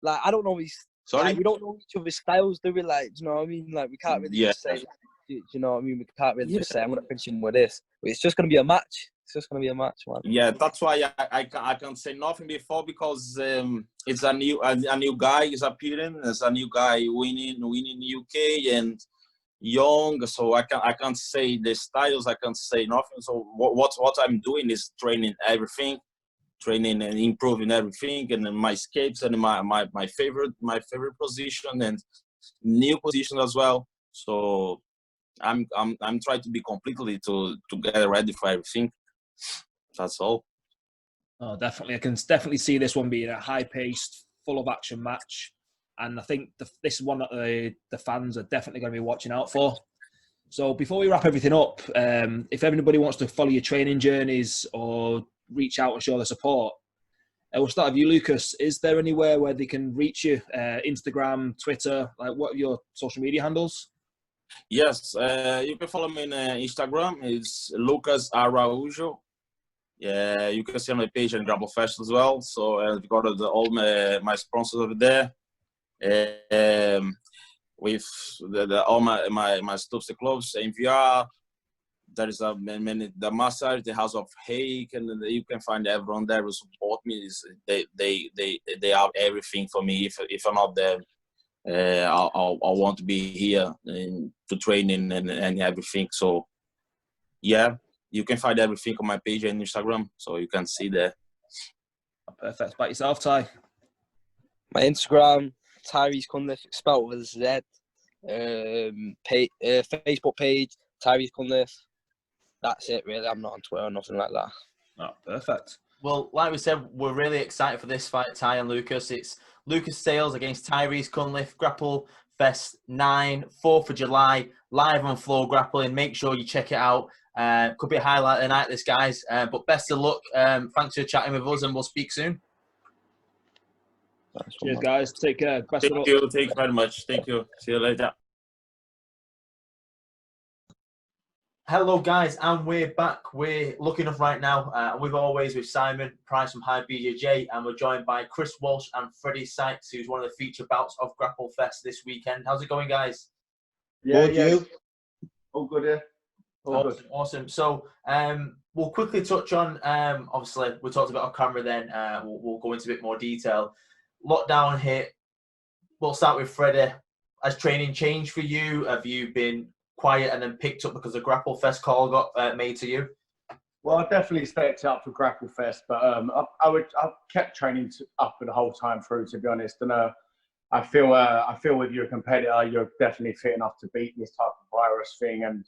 like I don't know his. Sorry, like, we don't know each other's styles, do we? Like, do you know what I mean? Like, we can't really just say. Do you know what I mean? We can't really just say I'm gonna finish him with this. It's just gonna be a match. It's just gonna be a match, man. Yeah, that's why I can't say nothing before because it's a new guy is appearing. There's a new guy winning UK and young. So I can't say the styles. I can't say nothing. So what I'm doing is training everything, training and improving everything, and my escapes and my favorite position and new position as well. So I'm trying to be completely to get ready for everything. That's all. Oh, definitely. I can definitely see this one being a high-paced, full of action match, and I think this is one that the fans are definitely going to be watching out for. So before we wrap everything up, if anybody wants to follow your training journeys or reach out and show their support, we'll start with you, Lucas. Is there anywhere where they can reach you? Instagram, Twitter, like what are your social media handles? Yes, you can follow me on Instagram. It's Lucas Araújo. Yeah, you can see on my page and GrappleFest as well. So I've got all my sponsors over there. With all my stuff, the clothes, MVR. There is the massage, the House of Hake, and you can find everyone there who support me. They have everything for me. If I'm not there, I want to be here to training and everything. So yeah, you can find everything on my page and Instagram, so you can see there. Perfect. About yourself, Ty? My Instagram, Tyreeze Cunfliffe, spelled with a Z. Facebook page, Tyreeze Cunfliffe. That's it, really. I'm not on Twitter or nothing like that. Oh, perfect. Well, like we said, we're really excited for this fight, Ty and Lucas. It's Lucas Sales against Tyreeze Cunfliffe, GrappleFest 9, 4th of July, live on FloGrappling. Make sure you check it out. Could be a highlight of the night, this, guys. But best of luck. Thanks for chatting with us, and we'll speak soon. Cheers, guys. Take care. Best of luck. Thank you. Thank you very much. Thank you. See you later. Hello, guys, and we're back. We're lucky enough right now, with always with Simon Price from High BJJ, and we're joined by Chris Walsh and Freddie Sykes, who's one of the feature bouts of GrappleFest this weekend. How's it going, guys? Yeah. All good here. Awesome. So, we'll quickly touch on. Obviously, we talked about our camera. Then we'll go into a bit more detail. Lockdown hit. We'll start with Freddie. Has training changed for you? Have you been quiet and then picked up because the GrappleFest call got made to you? Well, I definitely stepped up for GrappleFest, but I've kept training up for the whole time through, to be honest. And I feel if you're a competitor, you're definitely fit enough to beat this type of virus thing. And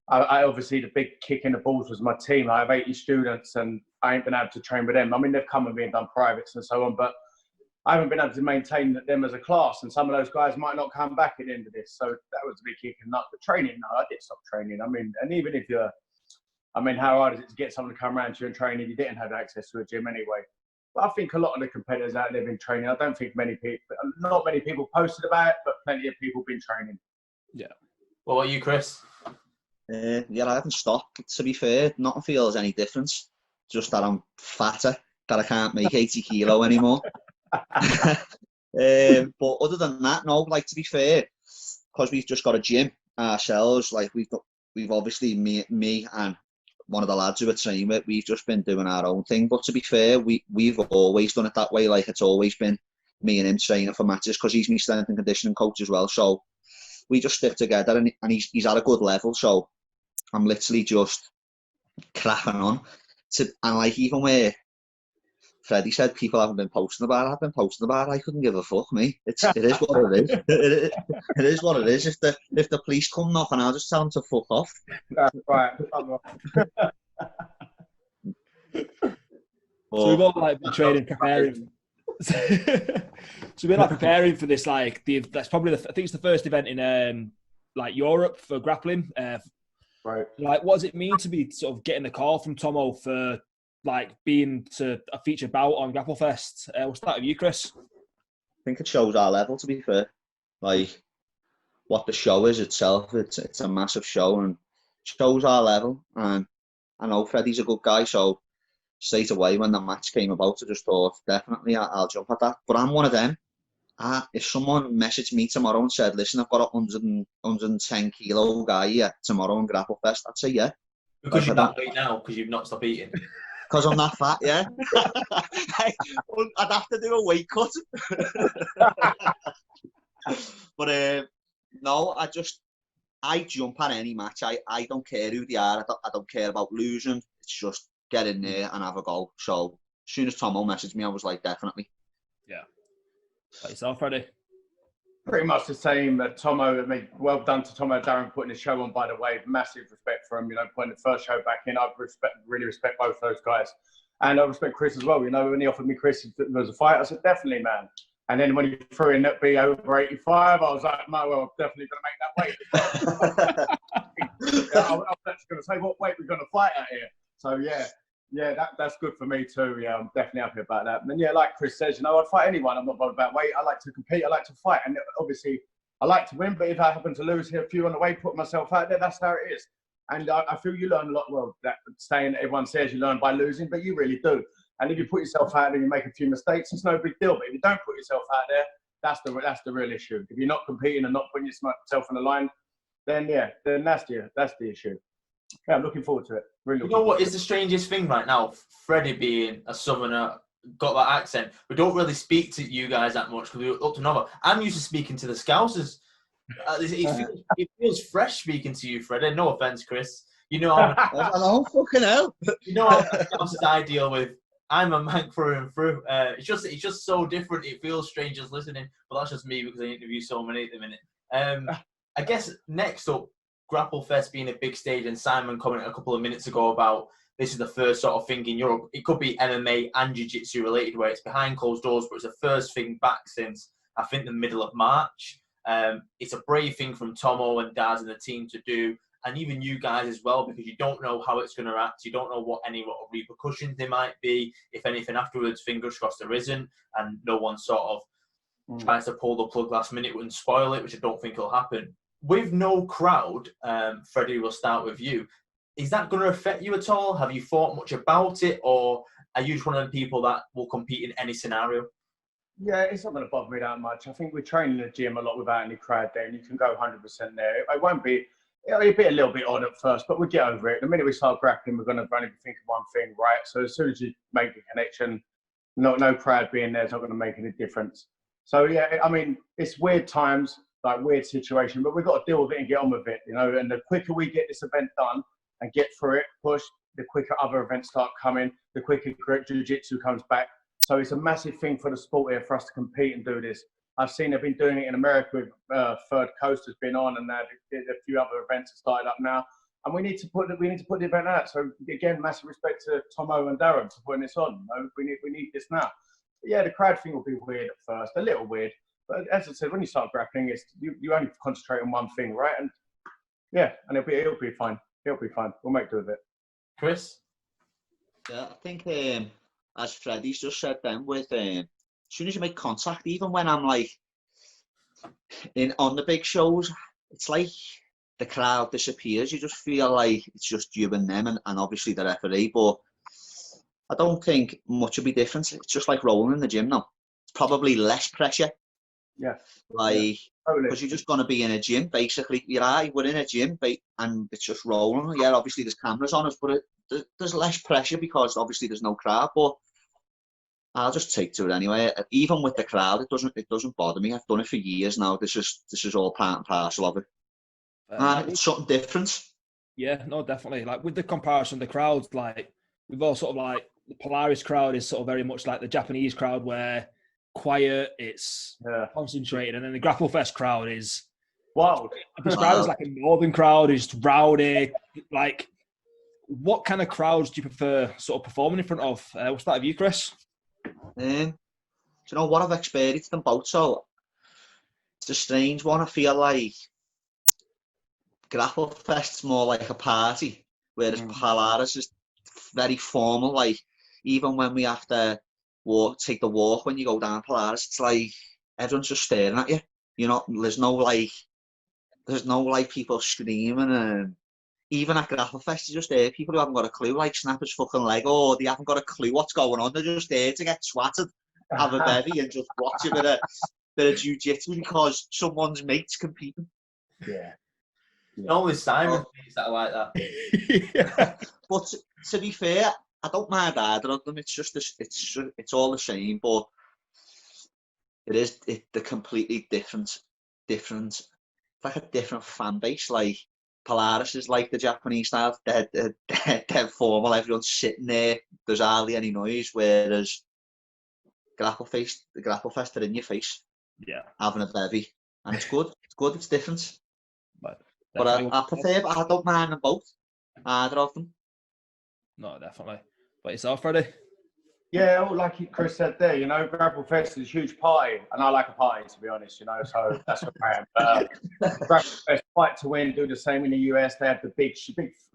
I obviously the big kick in the balls was my team. I have 80 students, and I ain't been able to train with them. I mean, they've come with me and done privates and so on, but I haven't been able to maintain them as a class, and some of those guys might not come back at the end of this. So that was a big kick in the nuts. But training, no, I did stop training. I mean, and even if how hard is it to get someone to come around to you and train if you didn't have access to a gym anyway? But I think a lot of the competitors out there have been training. I don't think not many people posted about it, but plenty of people been training. Yeah. What about you, Chris? Yeah, I haven't stopped. To be fair, nothing feels any difference. Just that I'm fatter, that I can't make 80 kilo anymore. But other than that, no. Like, to be fair, because we've just got a gym ourselves. Like, we've obviously me and one of the lads who are training with. We've just been doing our own thing. But to be fair, we've always done it that way. Like, it's always been me and him training for matches because he's my strength and conditioning coach as well. So we just stick together, and he's at a good level. So I'm literally just cracking on. And like, even where Freddie said people haven't been posting about it, I've been posting about it. I couldn't give a fuck, me. It is what it is. It is what it is. If the police come knocking, I'll just tell them to fuck off. That's right. So we've all like been training, preparing. So we've been like preparing for this. Like, that's probably I think it's the first event in like Europe for grappling. Right. Like, what does it mean to be sort of getting the call from Tomo for like being to a feature bout on GrappleFest? We'll start with you, Chris. I think it shows our level, to be fair. Like, what the show is itself, it's a massive show and shows our level. And I know Freddie's a good guy, so straight away when the match came about, I just thought, definitely I'll jump at that. But I'm one of them. If someone messaged me tomorrow and said, listen, I've got a 110 kilo guy here tomorrow on GrappleFest, I'd say yeah. Because you're that weight now, because you've not stopped eating. Because I'm that fat, yeah. I'd have to do a weight cut. But no, I jump at any match. I don't care who they are. I don't care about losing. It's just get in there and have a go. So as soon as Tomo messaged me, I was like, definitely. Yeah. Like yourself, Freddie? Pretty much the same. Tomo, I mean, well done to Tomo Darren putting the show on, by the way. Massive respect for him, putting the first show back in. I really respect both those guys. And I respect Chris as well. When he offered me Chris as a fight, I said, definitely, man. And then when he threw in that be over 85, I was like, well, I'm definitely going to make that weight. I was actually going to say, what weight we're going to fight at here? So, yeah, that's good for me too. Yeah, I'm definitely happy about that. And yeah, like Chris says, I'd fight anyone. I'm not bothered about weight. I like to compete. I like to fight. And obviously, I like to win. But if I happen to lose here a few on the way, put myself out there, that's how it is. And I feel you learn a lot. Well, that saying everyone says you learn by losing, but you really do. And if you put yourself out there and you make a few mistakes, it's no big deal. But if you don't put yourself out there, that's the real issue. If you're not competing and not putting yourself on the line, then that's the issue. Yeah, I'm looking forward to it. Really. You know what is the strangest thing right now? Freddie being a southerner, got that accent. We don't really speak to you guys that much because we're up to normal. I'm used to speaking to the Scousers. It feels fresh speaking to you, Freddie. No offense, Chris. I know, fucking hell. You know how Scousers I deal with. I'm a Manc through and through. It's just so different. It feels strange just listening, but that's just me because I interview so many at the minute. I guess next up, GrappleFest being a big stage, and Simon commented a couple of minutes ago about this is the first sort of thing in Europe. It could be MMA and jiu-jitsu related, where it's behind closed doors, but it's the first thing back since, I think, the middle of March. It's a brave thing from Tomo and Daz and the team to do, and even you guys as well, because you don't know how it's going to act. You don't know what repercussions there might be, if anything afterwards. Fingers crossed there isn't, and no one sort of tries to pull the plug last minute and spoil it, which I don't think will happen. With no crowd, Freddie, we'll start with you. Is that going to affect you at all? Have you thought much about it, or are you just one of the people that will compete in any scenario? Yeah, it's not going to bother me that much. I think we train in the gym a lot without any crowd there, and you can go 100% there. It won't be. It'll be a little bit odd at first, but we'll get over it. The minute we start grappling, we're going to only think of one thing, right? So as soon as you make the connection, no crowd being there is not going to make any difference. So yeah, I mean, it's weird times, like weird situation, but we've got to deal with it and get on with it, you know. And the quicker we get this event done and get through it, push, the quicker other events start coming, the quicker jiu-jitsu comes back. So it's a massive thing for the sport here for us to compete and do this. I've seen they've been doing it in America with Third Coast has been on, and a few other events have started up now. And we need to put the event out. So again, massive respect to Tomo and Darren for putting this on. You know, we need this now. But yeah, the crowd thing will be weird at first, a little weird. But as I said, when you start grappling, it's you only concentrate on one thing, right? And yeah, and it'll be fine. It'll be fine. We'll make do with it. Chris? Yeah, I think as Freddie's just said then, with as soon as you make contact, even when I'm like on the big shows, it's like the crowd disappears. You just feel like it's just you and them, and obviously the referee. But I don't think much will be different. It's just like rolling in the gym now. It's probably less pressure. Yeah. Like, because you're just going to be in a gym, basically. We're in a gym, and it's just rolling. Yeah, obviously there's cameras on us, but there's less pressure because obviously there's no crowd. But I'll just take to it anyway. Even with the crowd, it doesn't bother me. I've done it for years now. This is all part and parcel of it. It's something different. Yeah, no, definitely. Like with the comparison, the crowds, like we've all sort of like the Polaris crowd is sort of very much like the Japanese crowd, where quiet, it's concentrated, and then the GrappleFest crowd is wild. Described as like a northern crowd, is rowdy. Like, what kind of crowds do you prefer sort of performing in front of? What's that of you, Chris? Do you know what, I've experienced them both, so it's a strange one. I feel like GrappleFest's more like a party, whereas Polaris is very formal. Like, even when we have to take the walk when you go down Polaris, it's like everyone's just staring at you. You know, there's no like people screaming, and even at GrappleFest, you just hear people who haven't got a clue, like snap his fucking leg, or they haven't got a clue what's going on. They're just there to get swatted, have a bevy, and just watch a bit of jiu-jitsu because someone's mate's competing. Yeah. Only Simon thinks that I like that. Yeah. But to be fair, I don't mind either of them. It's just it's all the same, but they're completely different. It's like a different fan base. Like Polaris is like the Japanese style. They're formal. Everyone's sitting there. There's hardly any noise. Whereas the GrappleFest are in your face. Yeah. Having a bevy, and it's good. It's good. It's different. But I prefer. But I don't mind them both. Either of them. No, definitely. But yourself, Freddie? Yeah, like Chris said there, you know, GrappleFest is a huge party, and I like a party, to be honest, you know, so that's what I am. GrappleFest, fight to win, do the same in the US. They have the big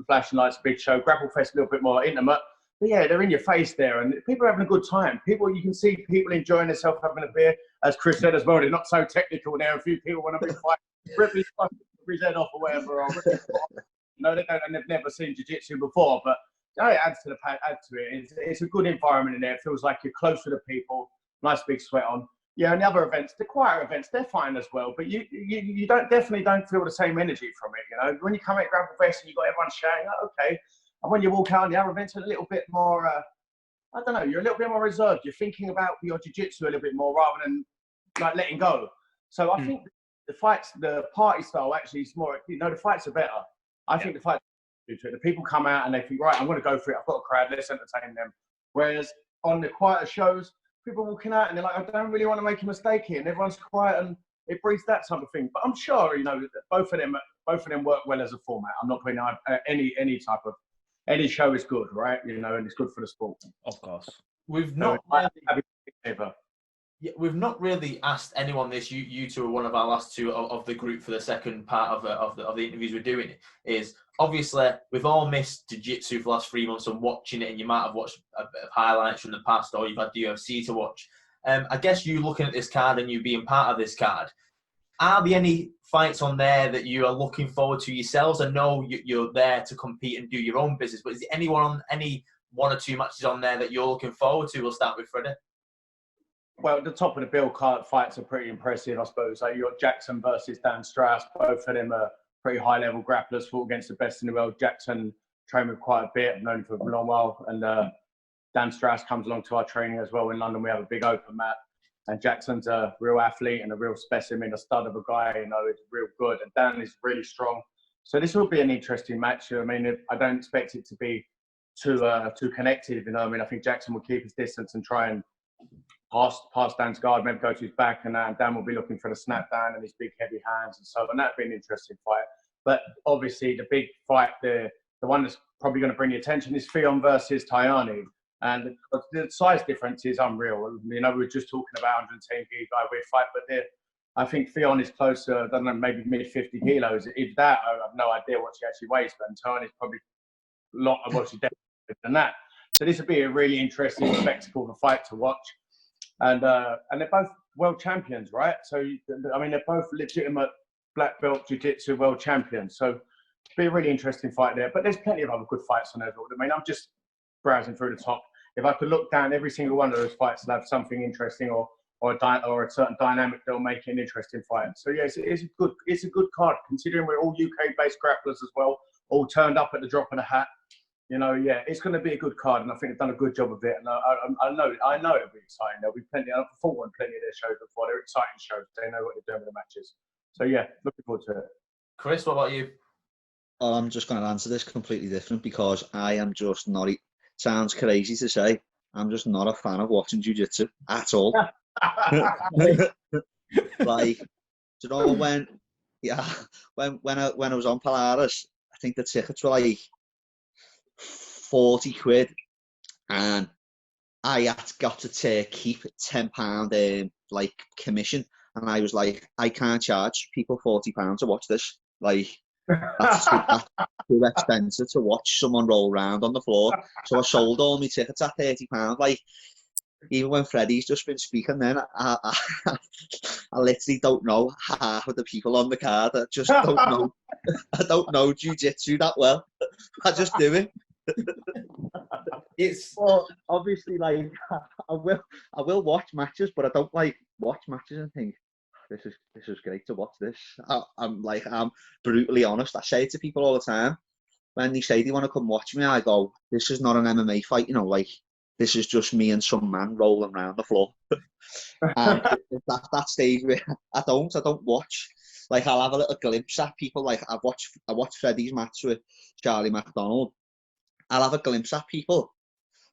flashing lights, big show. GrappleFest a little bit more intimate. But yeah, they're in your face there, and people are having a good time. You can see people enjoying themselves, having a beer. As Chris said as well, they're not so technical now. A few people want to be fighting, rip his head off or whatever. Or no, they don't, and they've never seen jiu-jitsu before, but it adds to it. It's a good environment in there. It feels like you're close to the people. Nice big sweat on. Yeah, and the other events, the quieter events, they're fine as well. But you definitely don't feel the same energy from it. You know, when you come at GrappleFest and you got everyone shouting, okay. And when you walk out on the other events, a little bit more. I don't know. You're a little bit more reserved. You're thinking about your jiu-jitsu a little bit more rather than like letting go. So I think the party style actually is more. You know, the fights are better. I think the fights. The people come out and they think, right, I'm going to go for it. I've got a crowd. Let's entertain them. Whereas on the quieter shows, people are walking out and they're like, I don't really want to make a mistake here, and everyone's quiet, and it breeds that type of thing. But I'm sure, you know, that both of them work well as a format. I'm not putting any type of any show is good, right? You know, and it's good for the sport. Of course. We've So not really, we've not really asked anyone this. You two are one of our last two of the group for the second part of the interviews we're doing. Is obviously we've all missed jiu-jitsu for the last 3 months and watching it, and you might have watched a bit of highlights from the past, or you've had the UFC to watch. I guess you looking at this card and you being part of this card, are there any fights on there that you are looking forward to yourselves? I know you're there to compete and do your own business, but is there anyone on any 1 or 2 matches on there that you're looking forward to? We'll start with Freddie. Well, the top of the bill card fights are pretty impressive, I suppose. Like, you got Jackson versus Dan Strauss. Both of them are pretty high-level grapplers, fought against the best in the world. Jackson trained with quite a bit. I've known him for a long while. And Dan Strauss comes along to our training as well. In London, we have a big open mat. And Jackson's a real athlete and a real specimen, a stud of a guy, you know, it's real good. And Dan is really strong. So this will be an interesting match. I mean, I don't expect it to be too connected, you know. I mean, I think Jackson will keep his distance and try and pass Dan's guard, maybe go to his back, and Dan will be looking for the snap down and his big heavy hands and so on. That'd be an interesting fight. But obviously the big fight, the one that's probably going to bring the attention is Theon versus Tyreeze. And the size difference is unreal. You know, we were just talking about 110 kg lightweight fight, but I think Theon is closer, I don't know, maybe mid 50 kilos. If that, I have no idea what she actually weighs, but Tyreeze is probably a lot of what she's definitely than that. So this would be a really interesting spectacle of a fight to watch. And they're both world champions, right? So, I mean, they're both legitimate black belt jiu-jitsu world champions. So it'll be a really interesting fight there. But there's plenty of other good fights on there. I mean, I'm just browsing through the top. If I could look down, every single one of those fights will have something interesting or a certain dynamic that'll make it an interesting fight. So yeah, it's a good card, considering we're all UK-based grapplers as well, all turned up at the drop of a hat. You know, yeah, it's going to be a good card, and I think they've done a good job of it. And I know it'll be exciting. There'll be plenty. I've fought on plenty of their shows before. They're exciting shows. They know what they're doing with the matches. So yeah, looking forward to it. Chris, what about you? Oh, I'm just going to answer this completely different because I am just not. Sounds crazy to say. I'm just not a fan of watching jiu-jitsu at all. Like, you know, when I was on Polaris, I think the tickets were like 40 quid, and I got to keep £10 like commission, and I was like, I can't charge people £40 to watch this. Like, that's too expensive to watch someone roll around on the floor. So I sold all my tickets at £30. Like, even when Freddie's just been speaking, then I literally don't know half of the people on the card. I just don't know. I don't know jiu-jitsu that well. I just do it. It's well, obviously, like, I will watch matches, but I don't like watch matches and think this is great to watch this. I'm brutally honest. I say it to people all the time when they say they want to come watch me. I go, this is not an MMA fight, you know, like, this is just me and some man rolling around the floor. And at that stage where I don't watch. Like, I'll have a little glimpse at people. Like, I watched Freddie's match with Charlie McDonald. I'll have a glimpse at people,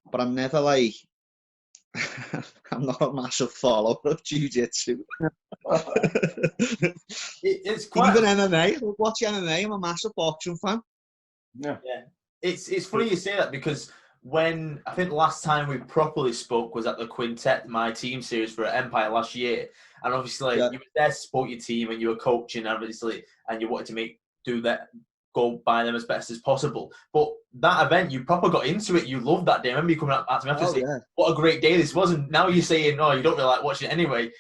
but I'm never like, I'm not a massive follower of jiu-jitsu. It's quite... Even MMA, I watch MMA, I'm a massive boxing fan. Yeah. It's funny you say that, because when I think the last time we properly spoke was at the Quintet, my team series for Empire last year, and obviously you were there to support your team and you were coaching, obviously, and you wanted to go by them as best as possible. But that event, you proper got into it. You loved that day. I remember you coming up to me after saying, what a great day this was. And now you're saying, no, you don't really like watching it anyway.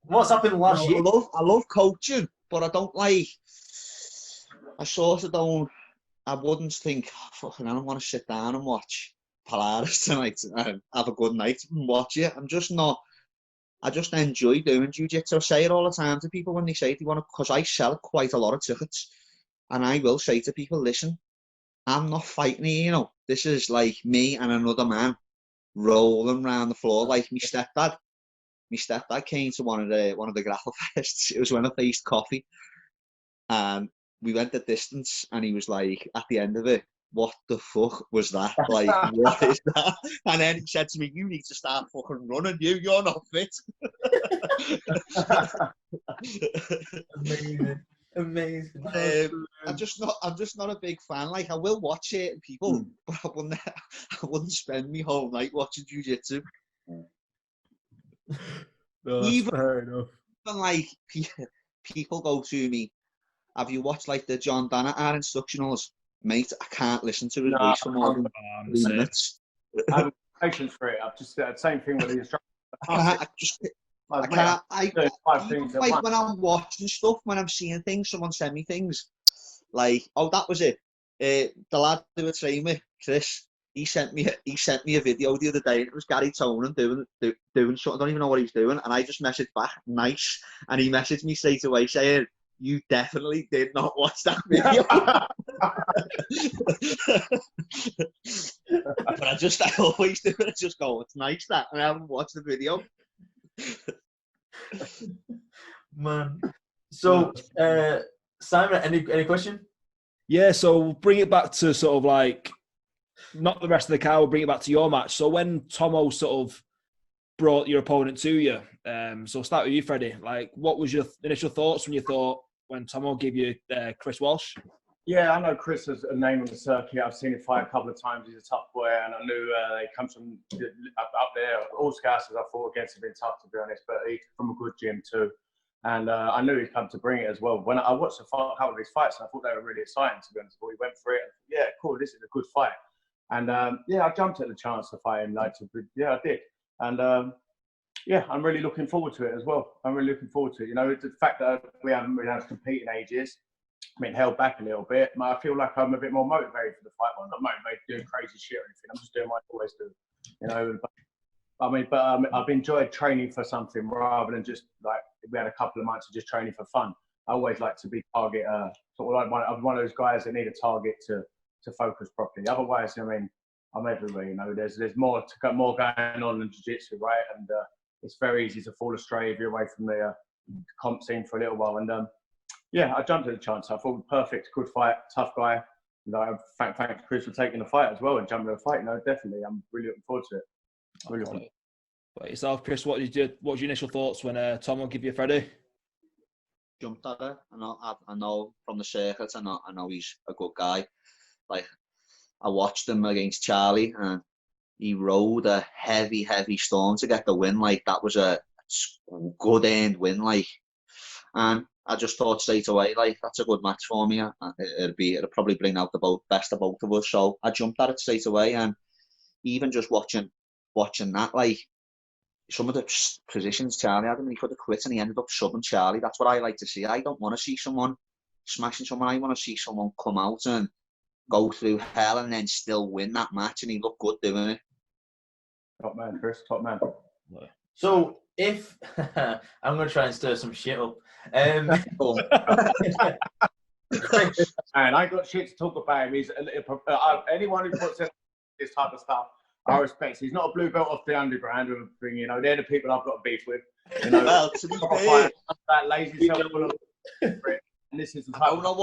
What's happened last year? I love coaching, but I don't like, I wouldn't think, fucking, I don't want to sit down and watch Polaris tonight and have a good night and watch it. I just enjoy doing jiu-jitsu. I say it all the time to people when they say they want to, because I sell quite a lot of tickets. And I will say to people, listen, I'm not fighting you, you know. This is like me and another man rolling around the floor. Like my stepdad came to one of the GrappleFests. It was when I faced Coffee. And we went the distance, and he was like, at the end of it, what the fuck was that? Like, what is that? And then he said to me, you need to start fucking running, you're not fit. Amazing. Amazing. I'm just not a big fan. Like, I will watch certain people, but I wouldn't spend my whole night watching jiu-jitsu. No, that's fair enough. Even like people go to me, have you watched like the John Danaher instructionals? Mate, I can't listen to his voice for more than 3 minutes. I have patience for it. I've just said the same thing with the instructor. I can't. Like when I'm watching stuff, when I'm seeing things, someone send me things. Like, oh, that was it. The lad who were training with, Chris, he sent me a video the other day, and it was Gary Tonin doing something. I don't even know what he's doing, and I just messaged back, nice, and he messaged me straight away saying, "You definitely did not watch that video." But I always do it. I just go, "It's nice that," and I haven't watched the video. Man. So, Simon, any question? Yeah, so we'll bring it back to sort of like, not the rest of the car, we'll bring it back to your match. So when Tomo sort of brought your opponent to you, so I'll start with you, Freddie. Like, what was your initial thoughts when Tomo gave you Chris Walsh? Yeah, I know Chris is a name on the circuit. I've seen him fight a couple of times. He's a tough boy, and I knew he comes from up there. All Scousers I fought against have been tough, to be honest, but he's from a good gym too. And I knew he'd come to bring it as well. When I watched a couple of his fights, I thought they were really exciting, to be honest. But he went for it. Yeah, cool, this is a good fight. And yeah, I jumped at the chance to fight him. Yeah, I did. And yeah, I'm really looking forward to it as well. I'm really looking forward to it. You know, the fact that we haven't been able to compete in ages, I mean, held back a little bit. I feel like I'm a bit more motivated for the fight. Well, I'm not motivated doing crazy shit or anything. I'm just doing what I always do. You know, I've enjoyed training for something rather than just like we had a couple of months of just training for fun. I always like to be target, sort of like one of those guys that need a target to focus properly. Otherwise, I mean, I'm everywhere. You know, there's more going on than jiu-jitsu, right? And it's very easy to fall astray if you're away from the comp scene for a little while. And yeah, I jumped at the chance. I thought perfect, good fight, tough guy. You know, thanks Chris for taking the fight as well and jumping at the fight. You know, definitely, I'm really looking forward to it. Really looking. But yourself, Chris, what was your initial thoughts when Tom will give you Freddie? Jumped at it. I know from the circuit. I know he's a good guy. Like, I watched him against Charlie, and he rode a heavy storm to get the win. Like, that was a good earned win. Like, and I just thought straight away, like, that's a good match for me. It'll probably bring out the best of both of us. So I jumped at it straight away, and even just watching that, like, some of the positions Charlie had him, he could have quit and he ended up subbing Charlie. That's what I like to see. I don't want to see someone smashing someone. I want to see someone come out and go through hell and then still win that match, and he looked good doing it. Top man, Chris, top man. So if I'm going to try and stir some shit up. And I got shit to talk about him. He's anyone who puts in this type of stuff, I respect. He's not a blue belt off the underground or anything. You know, they're the people I've got beef with. You know, well, to be fair, that lazy self. And this is I don't know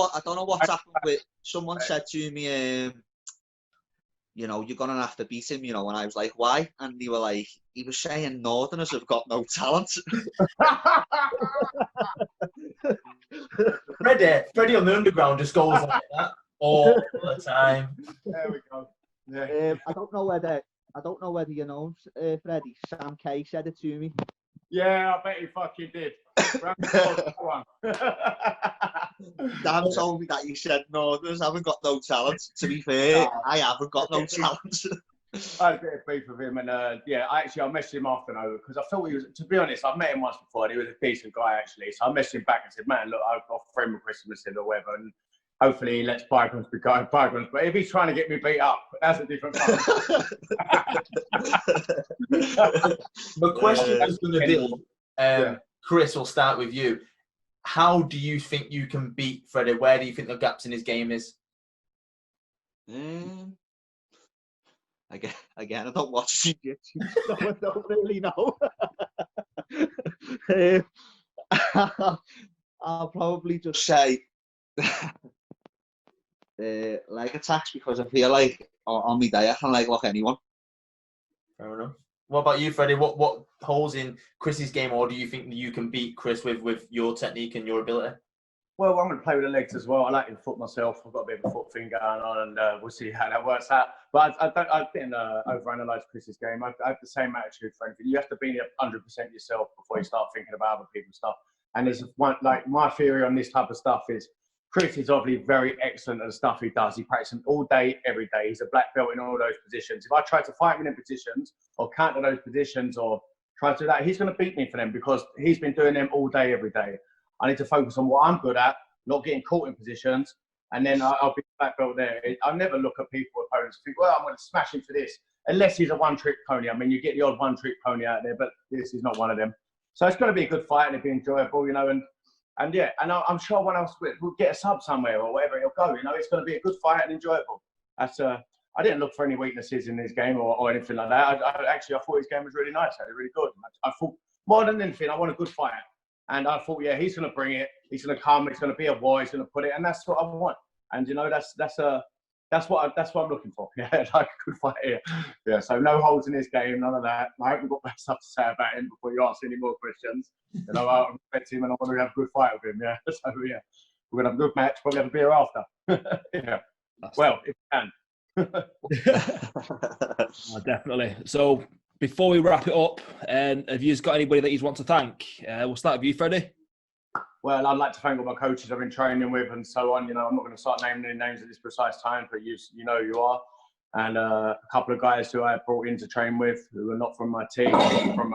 what's happened with. Someone said to me, you know, you're gonna have to beat him. You know, and I was like, why? And they were like, he was saying Northerners have got no talent. Freddie on the underground just goes like that all the time. There we go. Yeah. I don't know whether you know, Freddie. Sam K said it to me. Yeah, I bet he fucking did. Dan told me that you said Northerners haven't got no talent. To be fair, I haven't got no talent. I had a bit of beef with him, and yeah, I messaged him after and over because I thought he was. To be honest, I've met him once before, and he was a decent guy actually. So I messaged him back and said, "Man, look, I've got a friend with Christmas or whatever, and hopefully he lets bygones be bygones. But if he's trying to get me beat up, that's a different problem." The question is going to be, Chris, we'll start with you. How do you think you can beat Freddie? Where do you think the gaps in his game is? Again, I don't watch jiu-jitsu, so I don't really know. I'll probably just say leg attacks, because I feel like on my day I can leg lock anyone. Fair enough. What about you, Freddie? What holes in Chris's game, or do you think you can beat Chris with your technique and your ability? Well, I'm going to play with the legs as well. I like the foot myself. I've got a bit of a foot thing going on, and we'll see how that works out. But I didn't overanalyze Chris's game. I have the same attitude for anything. You have to be 100% yourself before you start thinking about other people's stuff. And there's one, like, my theory on this type of stuff is Chris is obviously very excellent at the stuff he does. He practices all day, every day. He's a black belt in all those positions. If I try to fight him in positions or counter those positions or try to do that, he's going to beat me for them because he's been doing them all day, every day. I need to focus on what I'm good at, not getting caught in positions, and then I'll be black belt there. I never look at people, opponents, and think, well, I'm going to smash him for this, unless he's a one-trick pony. I mean, you get the odd one-trick pony out there, but this is not one of them. So it's going to be a good fight and it'll be enjoyable, you know, and yeah, and I'm sure when else we'll get a sub somewhere or wherever it'll go, you know, it's going to be a good fight and enjoyable. That's I didn't look for any weaknesses in his game or anything like that. I thought his game was really nice, really good. I thought more than anything, I want a good fight. And I thought, yeah, he's going to bring it. He's going to come. It's going to be a war. He's going to put it, and that's what I want. And you know, that's what I'm looking for. Yeah, like a good fight here. Yeah, so no holes in his game, none of that. I haven't got bad stuff to say about him before you ask any more questions. You know, I respect him, and I want to have a good fight with him. Yeah, so yeah, we're gonna have a good match. Probably have a beer after. Yeah, well, if we can. Oh, definitely. So before we wrap it up, have you got anybody that you want to thank? We'll start with you, Freddie. Well, I'd like to thank all my coaches I've been training with and so on. You know, I'm not going to start naming any names at this precise time, but you know you are. And a couple of guys who I brought in to train with who are not from my team, from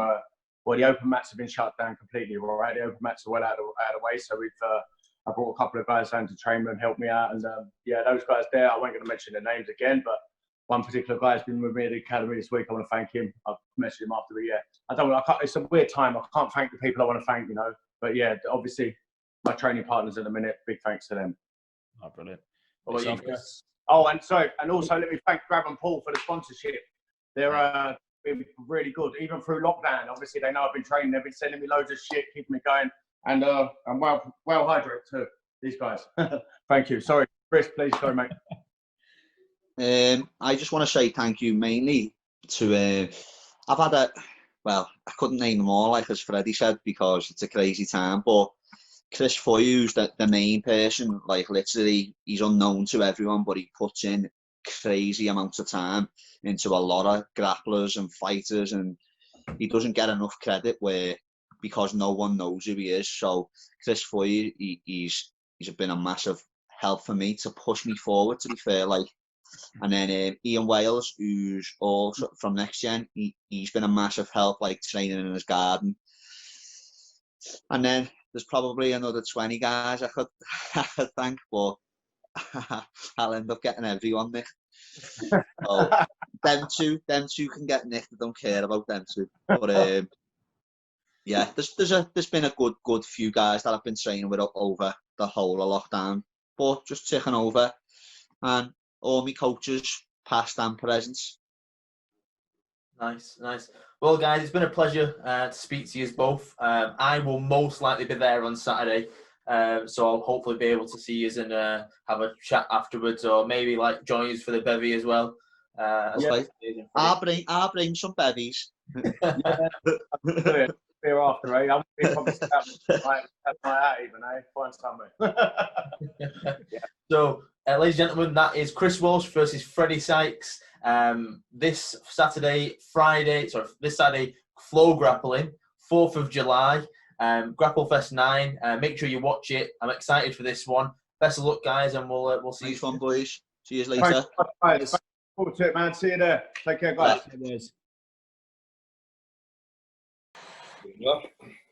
well, the open mats have been shut down completely, right? The open mats are well out of the way, so I brought a couple of guys down to train and help me out. And yeah, those guys there, I won't going to mention their names again, but one particular guy has been with me at the academy this week. I want to thank him. I've messaged him after the year. It's a weird time. I can't thank the people I want to thank, you know. But yeah, obviously, my training partners at the minute, big thanks to them. Oh, brilliant. Oh, and sorry, and also let me thank Grab and Paul for the sponsorship. They're been really good, even through lockdown. Obviously, they know I've been training. They've been sending me loads of shit, keeping me going. And I'm well hydrated too, these guys. Thank you. Sorry, Chris, please, sorry, mate. I just want to say thank you mainly to, I've had well, I couldn't name them all, like as Freddie said, because it's a crazy time, but Chris Foyu's the main person, like literally, he's unknown to everyone, but he puts in crazy amounts of time into a lot of grapplers and fighters, and he doesn't get enough credit because no one knows who he is. So Chris Foy, he's been a massive help for me to push me forward, to be fair, like. And then Ian Wales, who's also from Next Gen, he's been a massive help, like training in his garden. And then there's probably another 20 guys I could thank, but I'll end up getting everyone nicked. So them two can get nicked. I don't care about them two. But yeah, there's been a good few guys that I've been training with over the whole of lockdown, but just ticking over, and all my coaches, past and present. Nice. Well, guys, it's been a pleasure to speak to you both. I will most likely be there on Saturday, so I'll hopefully be able to see you and have a chat afterwards, or maybe like join us for the bevy as well. Okay. I'll bring some bevies. Yeah. Beer after, eh? I'm probably like that even, eh? Find somewhere. Yeah. So, ladies and gentlemen, that is Chris Walsh versus Freddie Sykes. This Saturday, FloGrappling, 4th of July, GrappleFest 9. Make sure you watch it. I'm excited for this one. Best of luck, guys, and we'll see you soon, boys. See you later. Thanks. Forward to it, man. See you there. Take care, guys.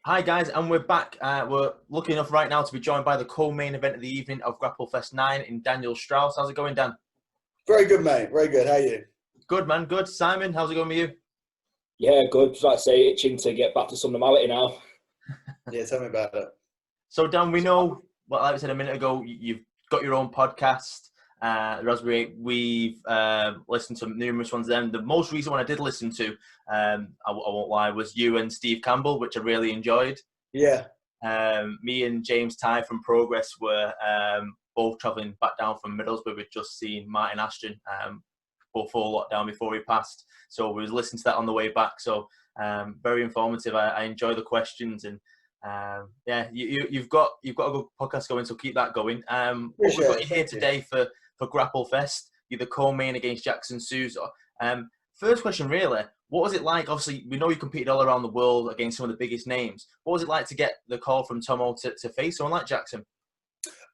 Hi guys, and we're back. We're lucky enough right now to be joined by the co-main event of the evening of GrappleFest 9 in Daniel Strauss. How's it going, Dan? Very good, mate. Very good. How are you? Good, man. Good. Simon, how's it going with you? Yeah, good. Just like I say, itching to get back to some normality now. Yeah, tell me about it. So, Dan, we know, well, like I said a minute ago, you've got your own podcast, Raspberry. We've listened to numerous ones then. The most recent one I did listen to, I won't lie, was you and Steve Campbell, which I really enjoyed. Yeah. Me and James Ty from Progress were both travelling back down from Middlesbrough. We'd just seen Martin Ashton before lockdown, before he passed. So we was listening to that on the way back. So very informative. I enjoy the questions, and Yeah, you've got a good podcast going, so keep that going. What we've got you here today for GrappleFest. You're the co-main against Jackson Souza. First question, really, what was it like? Obviously, we know you competed all around the world against some of the biggest names. What was it like to get the call from Tomo to face someone like Jackson?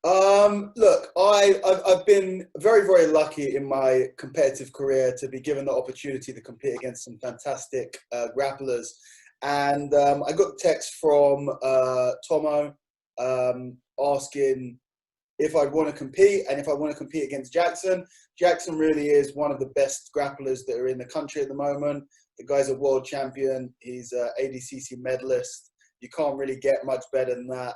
Look, I've been very, very lucky in my competitive career to be given the opportunity to compete against some fantastic grapplers. And I got the text from Tomo asking if I'd want to compete and if I want to compete against Jackson. Jackson really is one of the best grapplers that are in the country at the moment. The guy's a world champion. He's an ADCC medalist. You can't really get much better than that.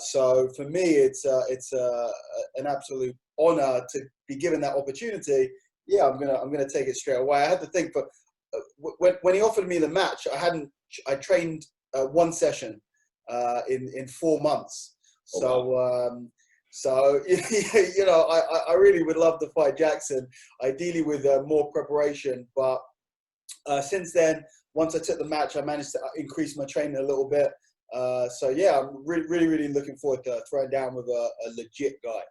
So for me, it's an absolute honor to be given that opportunity. Yeah, I'm gonna take it straight away. I had to think, but when he offered me the match, I trained one session in 4 months. So you know, I really would love to fight Jackson, ideally with more preparation. But since then, once I took the match, I managed to increase my training a little bit. So yeah, I'm really looking forward to throwing down with a legit guy.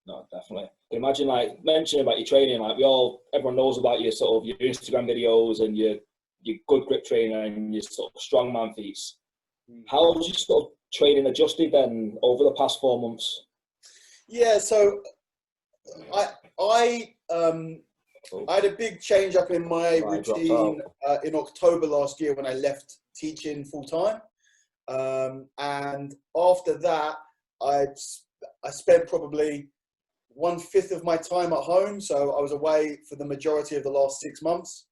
No, definitely. Imagine, like, mentioning about your training, like everyone knows about your sort of your Instagram videos and your good grip training and your sort of strongman feats. How has your sort of training adjusted then over the past 4 months? Yeah, so I had a big change up in my routine in October last year when I left teaching full time, and after that, I spent probably 1/5 of my time at home. So I was away for the majority of the last 6 months.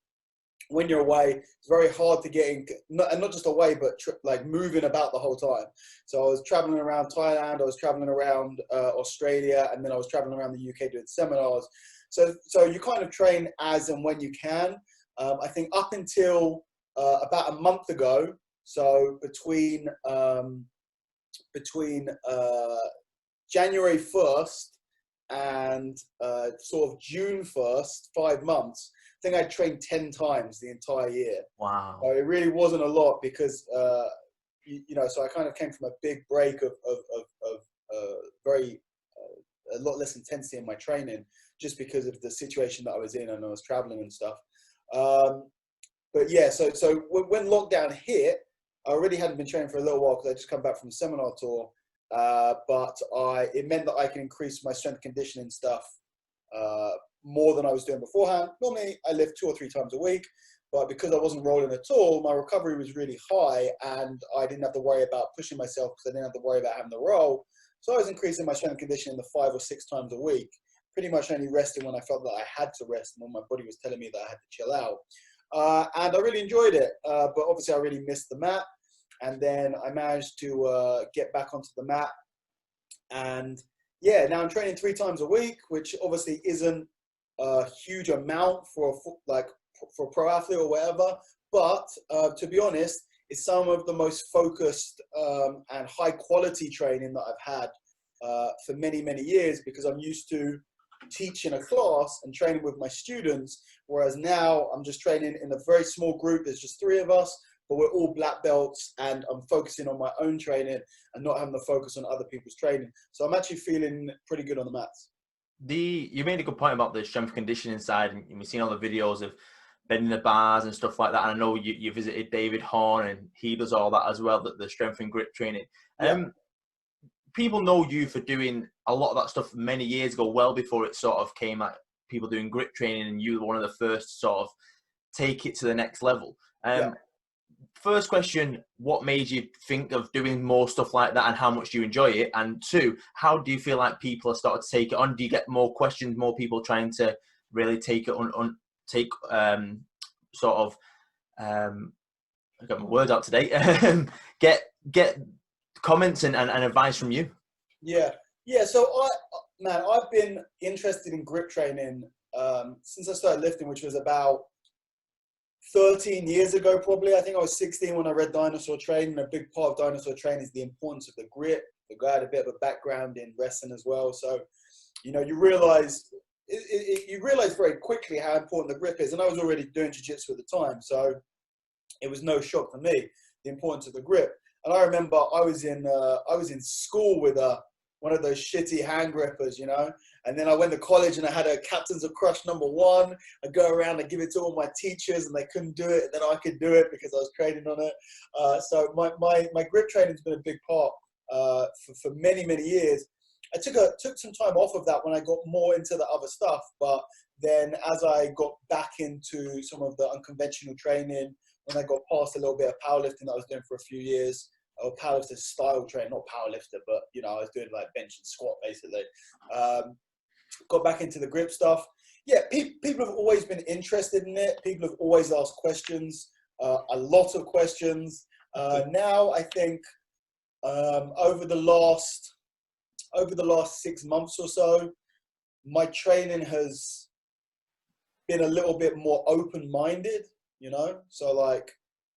When you're away, it's very hard to get in, not just away, but like moving about the whole time. So I was traveling around Thailand, I was traveling around Australia, and then I was traveling around the UK doing seminars. So you kind of train as and when you can. I think up until about a month ago, so between January 1st and sort of June 1st, 5 months, I think I trained 10 times the entire year. Wow. So it really wasn't a lot because, you know, so I kind of came from a big break of a lot less intensity in my training just because of the situation that I was in and I was traveling and stuff. But yeah, so when lockdown hit, I already hadn't been training for a little while because I just come back from a seminar tour. But it meant that I can increase my strength conditioning stuff more than I was doing beforehand. Normally, I lift 2 or 3 times a week, but because I wasn't rolling at all, my recovery was really high, and I didn't have to worry about pushing myself because I didn't have to worry about having to roll. So I was increasing my strength conditioning 5 or 6 times a week, pretty much only resting when I felt that I had to rest and when my body was telling me that I had to chill out. And I really enjoyed it, but obviously I really missed the mat. And then I managed to get back onto the mat. And yeah, now I'm training 3 times a week, which obviously isn't a huge amount for a pro athlete or whatever. But to be honest, it's some of the most focused and high quality training that I've had for many, many years, because I'm used to teaching a class and training with my students, whereas now I'm just training in a very small group. There's just 3 of us, but we're all black belts, and I'm focusing on my own training and not having to focus on other people's training. So I'm actually feeling pretty good on the mats. You made a good point about the strength conditioning side, and we've seen all the videos of bending the bars and stuff like that. And I know you visited David Horn, and he does all that as well, the strength and grip training. Yeah. People know you for doing a lot of that stuff many years ago, well before it sort of came at people doing grip training, and you were one of the first to sort of take it to the next level. First question, what made you think of doing more stuff like that, and how much do you enjoy it? And 2, how do you feel like people are starting to take it on? Do you get more questions, more people trying to really take it on, I got my words out today, get comments and advice from you? Yeah. So I've been interested in grip training since I started lifting, which was about 13 years ago, probably. I think I was 16 when I read Dinosaur Training. A big part of Dinosaur Training is the importance of the grip. The guy had a bit of a background in wrestling as well. So, you know, you realize very quickly how important the grip is. And I was already doing jiu-jitsu at the time, so it was no shock for me. the importance of the grip. And I remember I was in school with one of those shitty hand grippers, you know. And then I went to college and I had a Captains of Crush #1. I'd go around and give it to all my teachers and they couldn't do it. Then I could do it because I was training on it. So my grip training's been a big part for many, many years. I took some time off of that when I got more into the other stuff. But then as I got back into some of the unconventional training, when I got past a little bit of powerlifting that I was doing for a few years, or powerlifter style training, not powerlifter, but you know, I was doing like bench and squat basically. Got back into the grip stuff. Yeah, people have always been interested in it. People have always asked questions, a lot of questions. Now I think over the last 6 months or so, my training has been a little bit more open-minded, you know? So like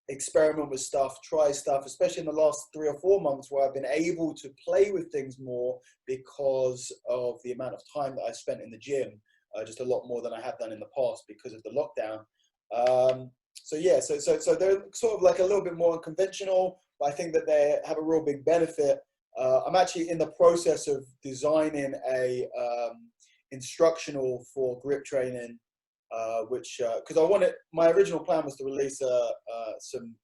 experiment with stuff, try stuff, especially in the last 3 or 4 months where I've been able to play with things more because of the amount of time that I spent in the gym, just a lot more than I have done in the past because of the lockdown. So yeah, so they're sort of like a little bit more unconventional, but I think that they have a real big benefit. I'm actually in the process of designing a instructional for grip training, which because I wanted, my original plan was to release some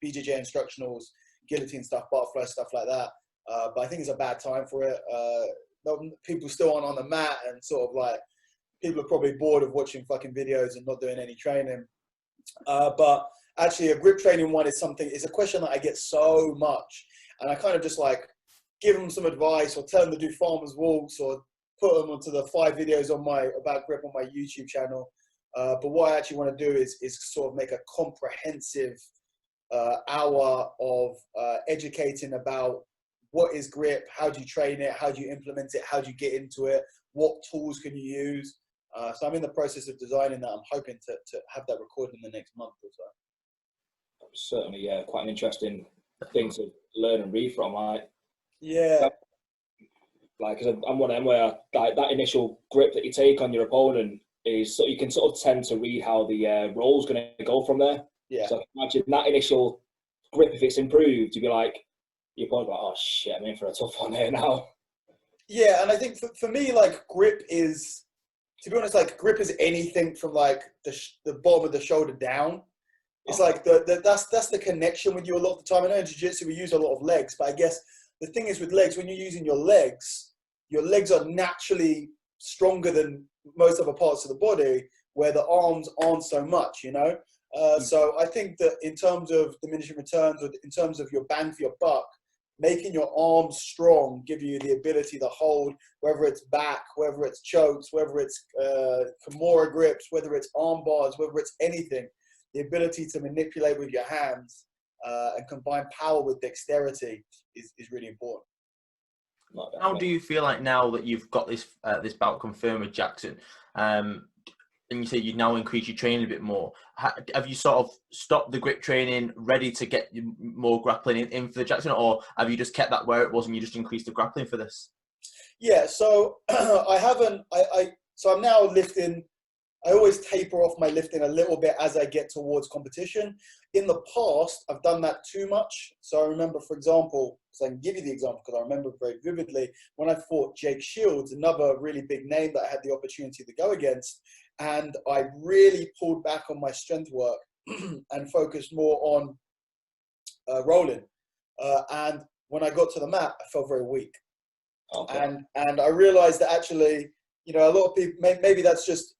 BJJ instructionals, guillotine stuff, butterfly stuff like that. But I think it's a bad time for it. People still aren't on the mat, and sort of like people are probably bored of watching fucking videos and not doing any training. But actually, a grip training one is something. It's a question that I get so much, and I kind of just like give them some advice or tell them to do farmers walks or put them onto the 5 videos on my about grip on my YouTube channel. But what I actually want to do is sort of make a comprehensive hour of educating about what is grip, how do you train it, how do you implement it, how do you get into it, what tools can you use. So I'm in the process of designing that. I'm hoping to have that recorded in the next month or so. Certainly, yeah, quite an interesting thing to learn and read from. Yeah. Like, cause I'm one of them where like that initial grip that you take on your opponent is so you can sort of tend to read how the roll's going to go from there. Yeah. So imagine that initial grip, if it's improved, you'd be like, your opponent's like, oh shit, I'm in for a tough one here now. Yeah, and I think for me, like grip is, to be honest, like grip is anything from like the bottom of the shoulder down. It's like that's the connection with you a lot of the time. I know in jiu-jitsu we use a lot of legs, but I guess the thing is with legs, when you're using your legs are naturally stronger than most other parts of the body, where the arms aren't so much, you know? So I think that in terms of diminishing returns, or in terms of your bang for your buck, making your arms strong give you the ability to hold, whether it's back, whether it's chokes, whether it's Kimura grips, whether it's arm bars, whether it's anything, the ability to manipulate with your hands and combine power with dexterity is really important. How do you feel like now that you've got this this bout confirmed with Jackson, and you say you've now increased your training a bit more? Have you sort of stopped the grip training, ready to get more grappling in for the Jackson, or have you just kept that where it was and you just increased the grappling for this? Yeah, so I haven't. So I'm now lifting. I always taper off my lifting a little bit as I get towards competition. In the past, I've done that too much. So I remember, for example, because I can give you the example because I remember very vividly, when I fought Jake Shields, another really big name that I had the opportunity to go against, and I really pulled back on my strength work and focused more on rolling. And when I got to the mat, I felt very weak. Okay. And I realized that actually, you know, a lot of people, maybe that's just,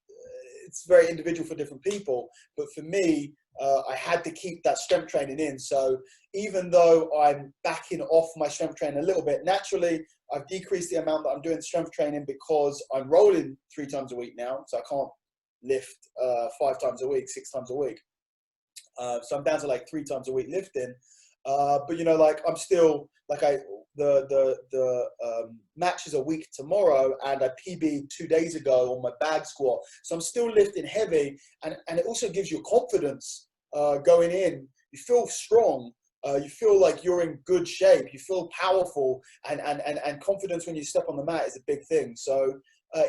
it's very individual for different people, but for me, I had to keep that strength training in. So even though I'm backing off my strength training a little bit, naturally, I've decreased the amount that I'm doing strength training because I'm rolling 3 times a week now. So I can't lift 5 times a week, 6 times a week. So I'm down to like 3 times a week lifting. But you know, like I'm still like the match is a week tomorrow, and I PB'd 2 days ago on my bag squat. So I'm still lifting heavy, and it also gives you confidence going in. You feel strong. You feel like you're in good shape. You feel powerful, and confidence when you step on the mat is a big thing. So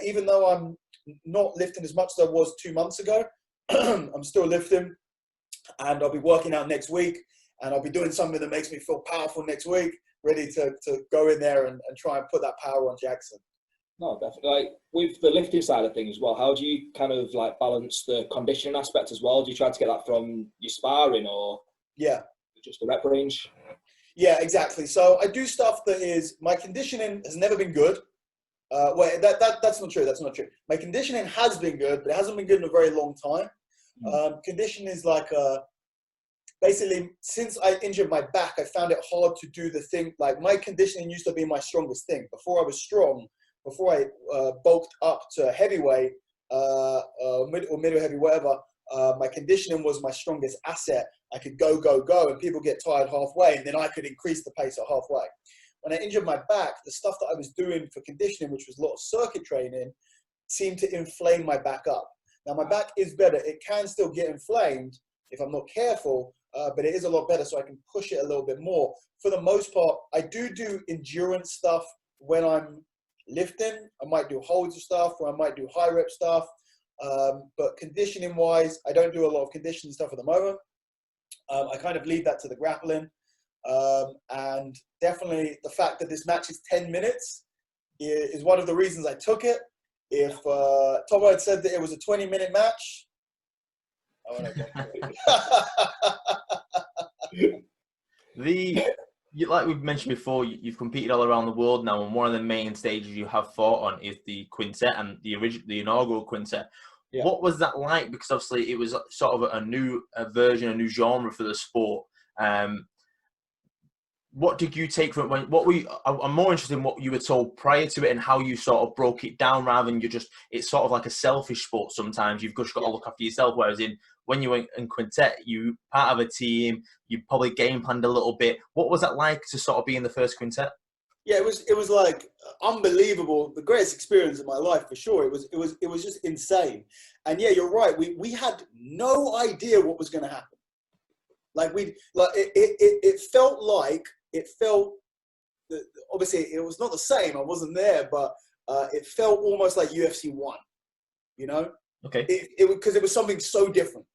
even though I'm not lifting as much as I was 2 months ago, I'm still lifting, and I'll be working out next week. and I'll be doing something that makes me feel powerful next week, ready to go in there and try and put that power on Jackson. No, definitely. Like with the lifting side of things as well, how do you kind of like balance the conditioning aspect as well? Do you try to get that from your sparring or just the rep range? Yeah, exactly. So I do stuff that is, my conditioning has never been good. Wait, that's not true. That's not true. My conditioning has been good, but it hasn't been good in a very long time. Conditioning is like basically, since I injured my back, I found it hard to do the thing. Like my conditioning used to be my strongest thing. Before I was strong, before I bulked up to heavyweight, mid or middle heavy, whatever, my conditioning was my strongest asset. I could go, and people get tired halfway, and then I could increase the pace at halfway. When I injured my back, the stuff that I was doing for conditioning, which was a lot of circuit training, seemed to inflame my back up. Now, my back is better. It can still get inflamed if I'm not careful, but it is a lot better, so I can push it a little bit more. For the most part, I do endurance stuff when I'm lifting. I might do holds stuff, or I might do high rep stuff. But conditioning wise, I don't do a lot of conditioning stuff at the moment. I kind of leave that to the grappling. And definitely the fact that this match is 10 minutes is one of the reasons I took it. If Tomo had said that it was a 20-minute match, I would have gone like we've mentioned before, you've competed all around the world now, and one of the main stages you have fought on is the quintet and the inaugural quintet. Yeah. What was that like? Because obviously it was sort of a new version, a new genre for the sport. What did you take from it? I'm more interested in what you were told prior to it and how you sort of broke it down, rather than it's sort of like a selfish sport sometimes. You've just got to look after yourself, whereas when you were in quintet, you part of a team, you probably game planned a little bit. What was that like to sort of be in the first quintet? Yeah, it was like unbelievable. The greatest experience of my life, for sure. It was just insane. And yeah, you're right. We had no idea what was going to happen. It felt obviously it was not the same. I wasn't there, but it felt almost like UFC 1. You know? Okay. Because it was something so different.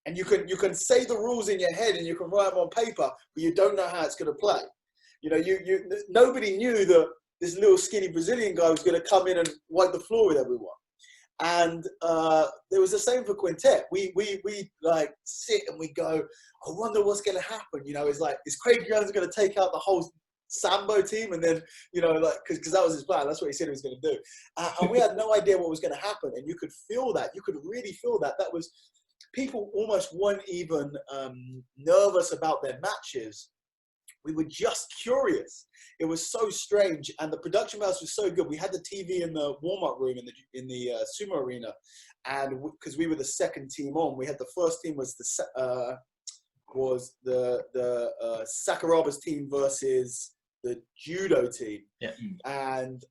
And you can say the rules in your head and you can write them on paper, but you don't know how it's going to play. You know, nobody knew that this little skinny Brazilian guy was going to come in and wipe the floor with everyone. And there was the same for quintet. We like sit and we go, I wonder what's going to happen. You know, it's like, is Craig Jones going to take out the whole Sambo team? And then, you know, like, because that was his plan. That's what he said he was going to do. And we had no idea what was going to happen. And you could feel that. You could really feel that. That was, people almost weren't even nervous about their matches. We were just curious. It was so strange, and the production house was so good. We had the TV in the warm-up room in the sumo arena, and because we were the second team on, we had the first team was the Sakuraba's team versus the judo team. Yeah. And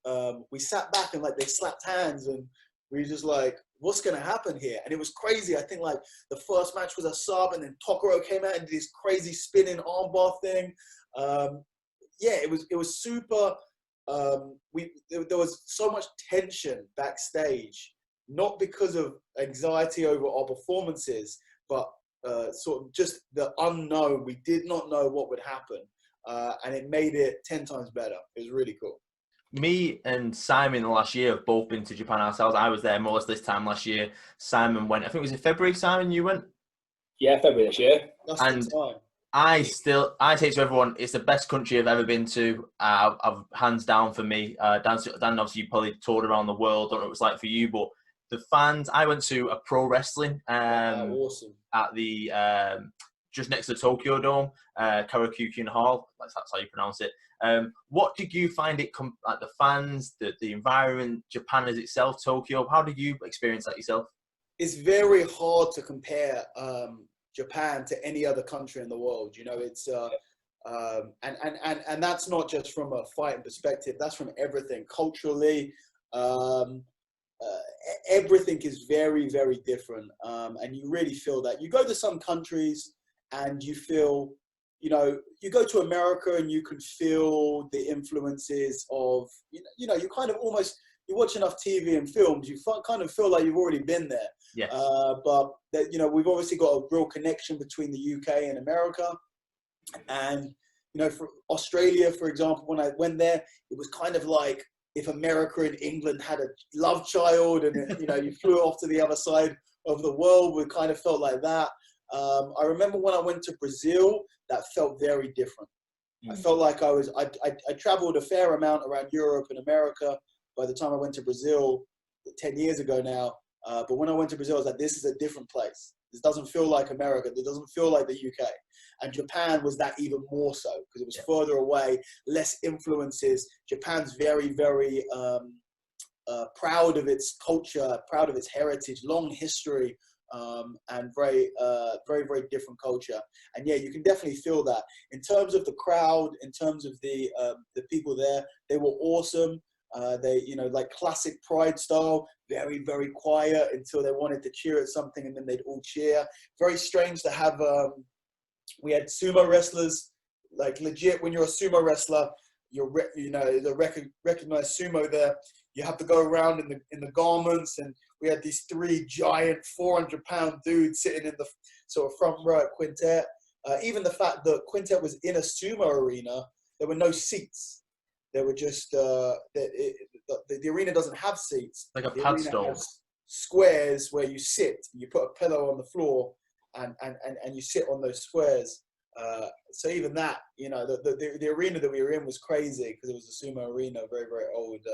we sat back and like they slapped hands, and we were just like, what's going to happen here? And it was crazy. I think like the first match was a sub, and then Tokoro came out and did this crazy spinning armbar thing. It was super. There was so much tension backstage, not because of anxiety over our performances, but sort of just the unknown. We did not know what would happen, and it made it 10 times better. It was really cool. Me and Simon last year have both been to Japan ourselves. I was there more or less this time last year. Simon went, I think it was in February, Simon, you went? Yeah, February this year. That's and the time. I say to everyone, it's the best country I've ever been to. I've hands down for me. Dan, obviously, you probably toured around the world. Don't know what it was like for you, but the fans. I went to a pro wrestling awesome. at the just next to the Tokyo Dome, Karakyukin Hall. That's how you pronounce it. What did you find it like the fans, the environment, Japan as itself, Tokyo? How did you experience that yourself? It's very hard to compare Japan to any other country in the world. You know, it's and that's not just from a fighting perspective. That's from everything culturally. Everything is very, very different, and you really feel that. You go to some countries and you feel, you know, you go to America and you can feel the influences of, you know, you kind of almost, you watch enough TV and films, you kind of feel like you've already been there. Yes. But that, you know, we've obviously got a real connection between the UK and America. And you know, for Australia, for example, when I went there, it was kind of like if America and England had a love child, and you know, you flew off to the other side of the world. We kind of felt like that. I remember when I went to Brazil, that felt very different. I felt like I traveled a fair amount around Europe and America by the time I went to Brazil 10 years ago now. But when I went to Brazil, I was like, this is a different place. This doesn't feel like America. It doesn't feel like the UK. And Japan was that even more so because it was further away, less influences. Japan's very, very proud of its culture, proud of its heritage, long history, and very, very different culture. And yeah, you can definitely feel that. In terms of the crowd, in terms of the people there, they were awesome. They, you know, like classic Pride style, very, very quiet until they wanted to cheer at something, and then they'd all cheer. Very strange to have, we had sumo wrestlers, like legit, when you're a sumo wrestler, you know, the recognized sumo there, you have to go around in the garments, and we had these 3 giant 400-pound dudes sitting in the sort of front row at Quintet. Even the fact that Quintet was in a sumo arena, there were no seats. They were just the arena doesn't have seats. Like a pad stall. Squares where you sit. You put a pillow on the floor and you sit on those squares. So even that, you know, the arena that we were in was crazy because it was a sumo arena, very, very old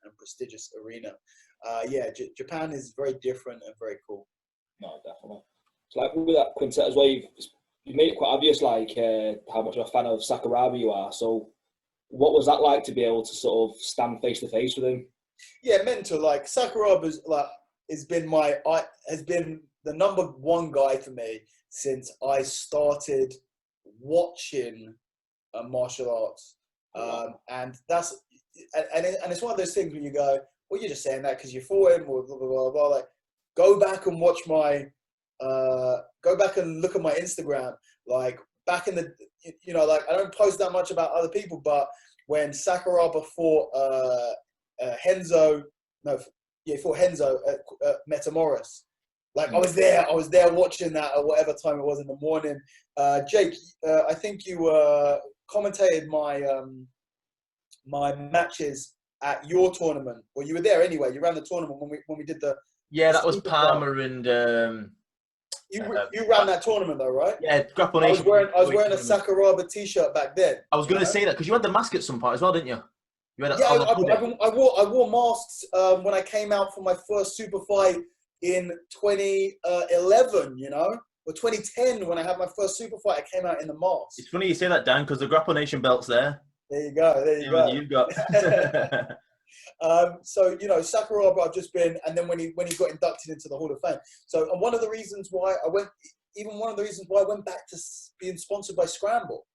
and prestigious arena. Yeah, Japan is very different and very cool. No, definitely. So like with that Quintet as well, you've made it quite obvious like how much of a fan of Sakuraba you are. So what was that like to be able to sort of stand face to face with him? Yeah, mental. Like Sakuraba's has been the number 1 guy for me since I started watching martial arts, and it's one of those things when you go, well, you're just saying that because you fought him, or blah blah blah blah. Like, go back and watch go back and look at my Instagram. Like back in the, you know, like I don't post that much about other people, but when Sakuraba fought Henzo at Metamoris. Like I was there watching that at whatever time it was in the morning. Jake, I think you commentated my matches at your tournament, or you were there anyway. You ran the tournament when we did the. Yeah, that was Palmer and. You ran that tournament though, right? Yeah, Grapple Nation. I was wearing a Sakuraba t-shirt back then. I was going to say that because you had the mask at some point as well, didn't you? I wore masks when I came out for my first super fight in 2011, you know, or 2010 when I had my first super fight. I came out in the mask. It's funny you say that, Dan, because the Grapple Nation belt's there. There you go. There you go. You've got. So, you know, Sakuraba, I've just been, and then when he got inducted into the Hall of Fame. So, and one of the reasons why I went back to being sponsored by Scramble,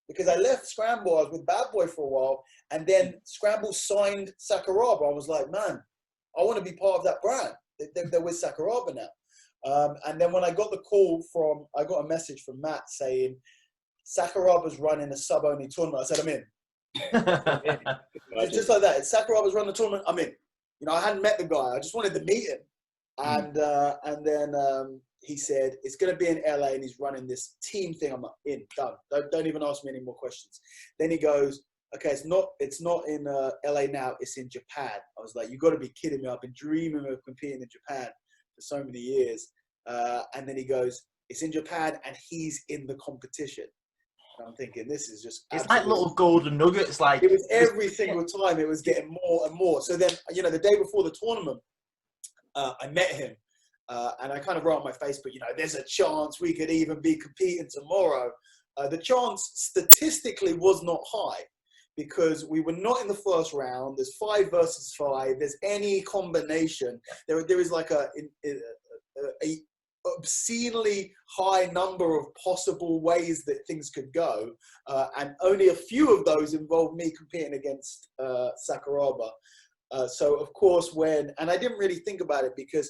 because I left Scramble, I was with Bad Boy for a while, and then Scramble signed Sakuraba. I was like, man, I want to be part of that brand. They're with Sakuraba now. And then when I got I got a message from Matt saying, Sakuraba's running a sub-only tournament. I said, I'm in. Just like that. Sakuraba's running the tournament, I'm in. You know, I hadn't met the guy. I just wanted to meet him. And then he said, it's going to be in LA and he's running this team thing. I'm like, in, done. Don't even ask me any more questions. Then he goes, okay, it's not in LA now, it's in Japan. I was like, you got to be kidding me. I've been dreaming of competing in Japan for so many years. And then he goes, it's in Japan and he's in the competition. And I'm thinking, this is just it's like little golden nuggets. Like it was every single time it was getting more and more. So then, you know, the day before the tournament, I met him. And I kind of wrote on my Facebook, you know, there's a chance we could even be competing tomorrow. The chance statistically was not high because we were not in the first round. There's 5 versus 5. There's any combination. There is like a obscenely high number of possible ways that things could go. And only a few of those involved me competing against Sakuraba. So of course and I didn't really think about it because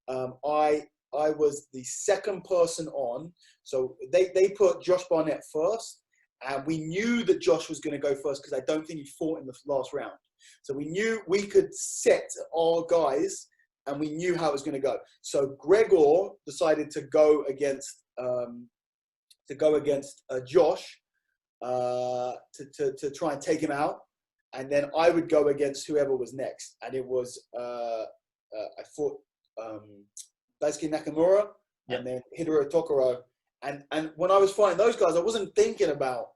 I was the second person on. So they put Josh Barnett first, and we knew that Josh was going to go first because I don't think he fought in the last round. So we knew we could set our guys, and we knew how it was going to go. So Gregor decided to go against to go against Josh to try and take him out. And then I would go against whoever was next. And it was, I fought Daisuke Nakamura and then Hideo Tokoro. And when I was fighting those guys, I wasn't thinking about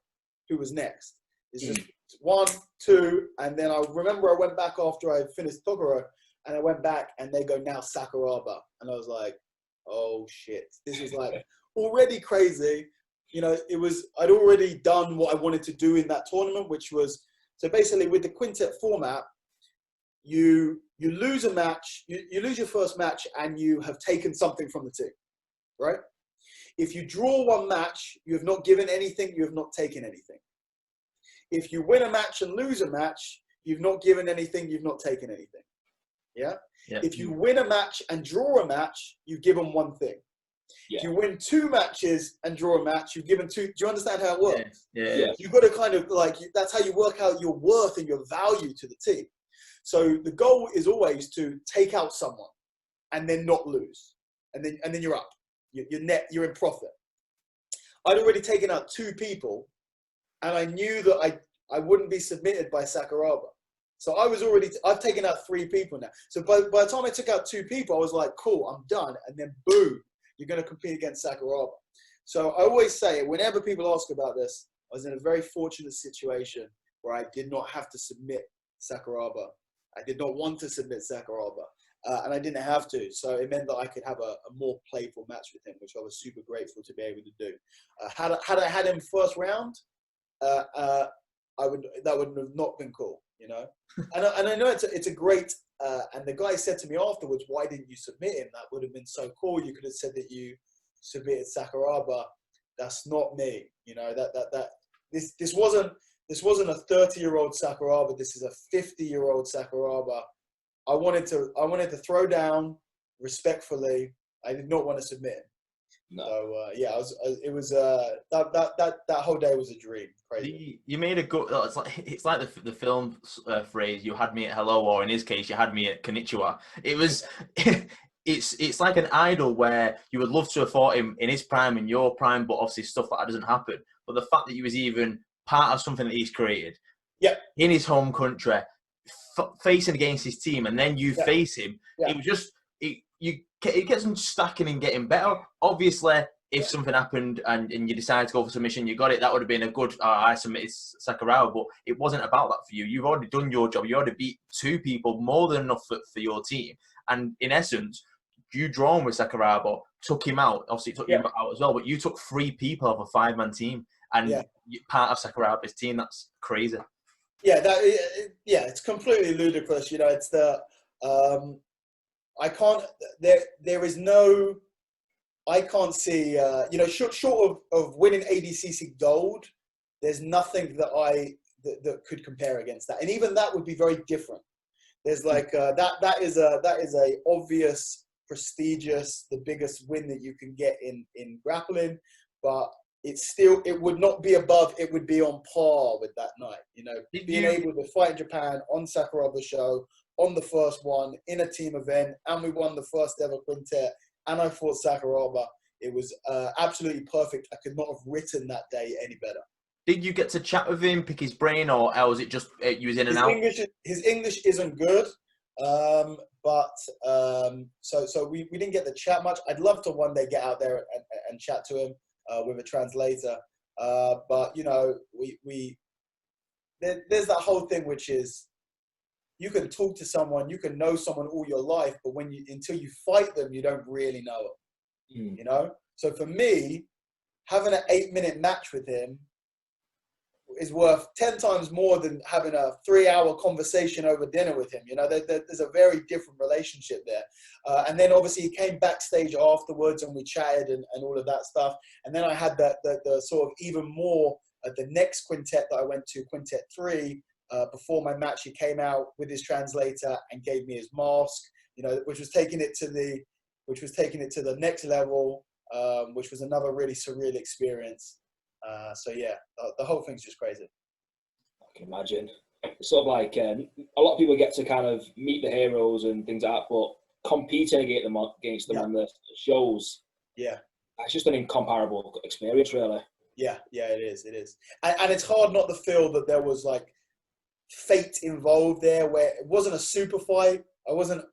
who was next. It's just 1, 2, and then I remember I went back after I finished Tokoro, and I went back and they go, now Sakuraba. And I was like, oh shit, this is like already crazy. You know, I'd already done what I wanted to do in that tournament, which was, so basically with the quintet format, you lose a match, you lose your first match and you have taken something from the team, right? If you draw one match, you have not given anything, you have not taken anything. If you win a match and lose a match, you've not given anything, you've not taken anything. Yeah? If you win a match and draw a match, you've given one thing. If you win 2 matches and draw a match, you've given 2. Do you understand how it works? You've got to kind of like, that's how you work out your worth and your value to the team. So the goal is always to take out someone and then not lose. And then you're up. You're in profit. I'd already taken out 2 people and I knew that I wouldn't be submitted by Sakuraba. So I've taken out 3 people now. So by the time I took out 2 people, I was like, cool, I'm done. And then boom, you're going to compete against Sakuraba. So I always say, whenever people ask about this, I was in a very fortunate situation where I did not have to submit Sakuraba. I did not want to submit Sakuraba. And I didn't have to. So it meant that I could have a more playful match with him, which I was super grateful to be able to do. Had I had him first round, that would have not been cool, you know. And I know it's a great. And the guy said to me afterwards, "Why didn't you submit him? That would have been so cool. You could have said that you submitted Sakuraba." That's not me, you know. This wasn't a 30-year-old Sakuraba. This is a 50-year-old Sakuraba. I wanted to throw down respectfully. I did not want to submit him. No. So that whole day was a dream. Crazy. You made a good. It's like the film phrase. You had me at hello, or in his case, you had me at konnichiwa. It was. It's like an idol where you would love to have fought him in his prime, in your prime, but obviously stuff like that doesn't happen. But the fact that he was even part of something that he's created, in his home country, facing against his team, and then you face him, it was just it gets him stacking and getting better. Obviously, if something happened and you decided to go for submission, you got it. That would have been a good. I submitted Sakuraba, but it wasn't about that for you. You've already done your job. You already beat 2 people, more than enough for your team. And in essence, you drawn with Sakuraba, took him out. Obviously, it took you out as well, but you took 3 people of a 5-man team, and you're part of Sakuraba's team. That's crazy. It's completely ludicrous. You know, it's the I can't. There is no. I can't see. You know, short of winning ADCC gold, there's nothing that could compare against that, and even that would be very different. There's like that is a obvious, prestigious, the biggest win that you can get in grappling, but it would not be above. It would be on par with that night. You know, being able to fight in Japan on Sakuraba's show on the first one in a team event, and we won the first ever quintet, and I fought Sakuraba. It was absolutely perfect. I could not have written that day any better. Did you get to chat with him, pick his brain, or was it just you was in and out? His English isn't good, but so we didn't get to chat much. I'd love to one day get out there and chat to him with a translator. But you know, there's that whole thing which is, you can talk to someone, you can know someone all your life, but until you fight them, you don't really know them. You know. So for me, having an 8-minute match with him is worth 10 times more than having a 3-hour conversation over dinner with him. You know, there's a very different relationship there. And then obviously he came backstage afterwards and we chatted and all of that stuff. And then I had the sort of even more at the next quintet that I went to, quintet 3, before my match, he came out with his translator and gave me his mask, you know, which was taking it to the next level, which was another really surreal experience. So yeah, the whole thing's just crazy. I can imagine. It's sort of like a lot of people get to kind of meet the heroes and things like that, but competing against them on the shows, It's just an incomparable experience, really. Yeah, it is. And it's hard not to feel that there was like fate involved there, where it wasn't a super fight. I wasn't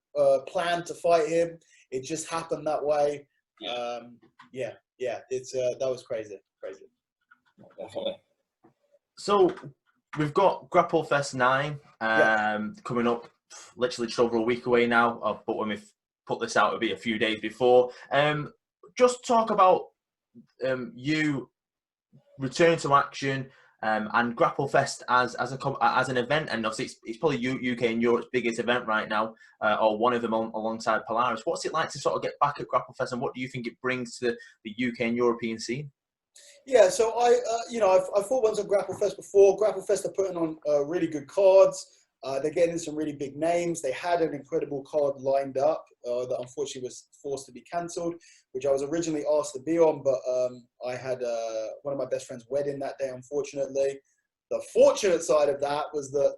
planned to fight him. It just happened that way. It's that was crazy. Definitely. So we've got GrappleFest 9 coming up, literally just over a week away now. But when we put this out, it'll be a few days before. Just talk about you return to action and GrappleFest as an event, and obviously it's probably UK and Europe's biggest event right now, or one of them alongside Polaris. What's it like to sort of get back at GrappleFest, and what do you think it brings to the UK and European scene? Yeah, so I've fought ones on GrappleFest before. GrappleFest are putting on really good cards. They're getting some really big names. They had an incredible card lined up that unfortunately was forced to be cancelled, which I was originally asked to be on, but I had one of my best friend's wedding that day, unfortunately. The fortunate side of that was that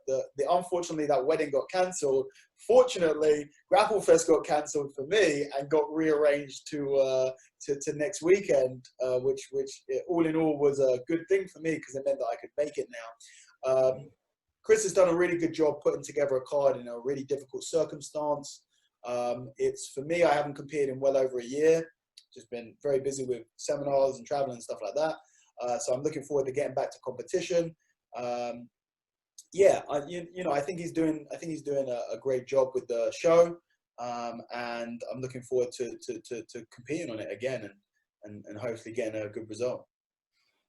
unfortunately that wedding got cancelled. Fortunately, GrappleFest got cancelled for me and got rearranged to next weekend, which all in all was a good thing for me because it meant that I could make it now. Chris has done a really good job putting together a card in a really difficult circumstance. It's for me, I haven't competed in well over a year. Just been very busy with seminars and traveling and stuff like that. So I'm looking forward to getting back to competition. I think he's doing a great job with the show, and I'm looking forward to competing on it again and hopefully getting a good result.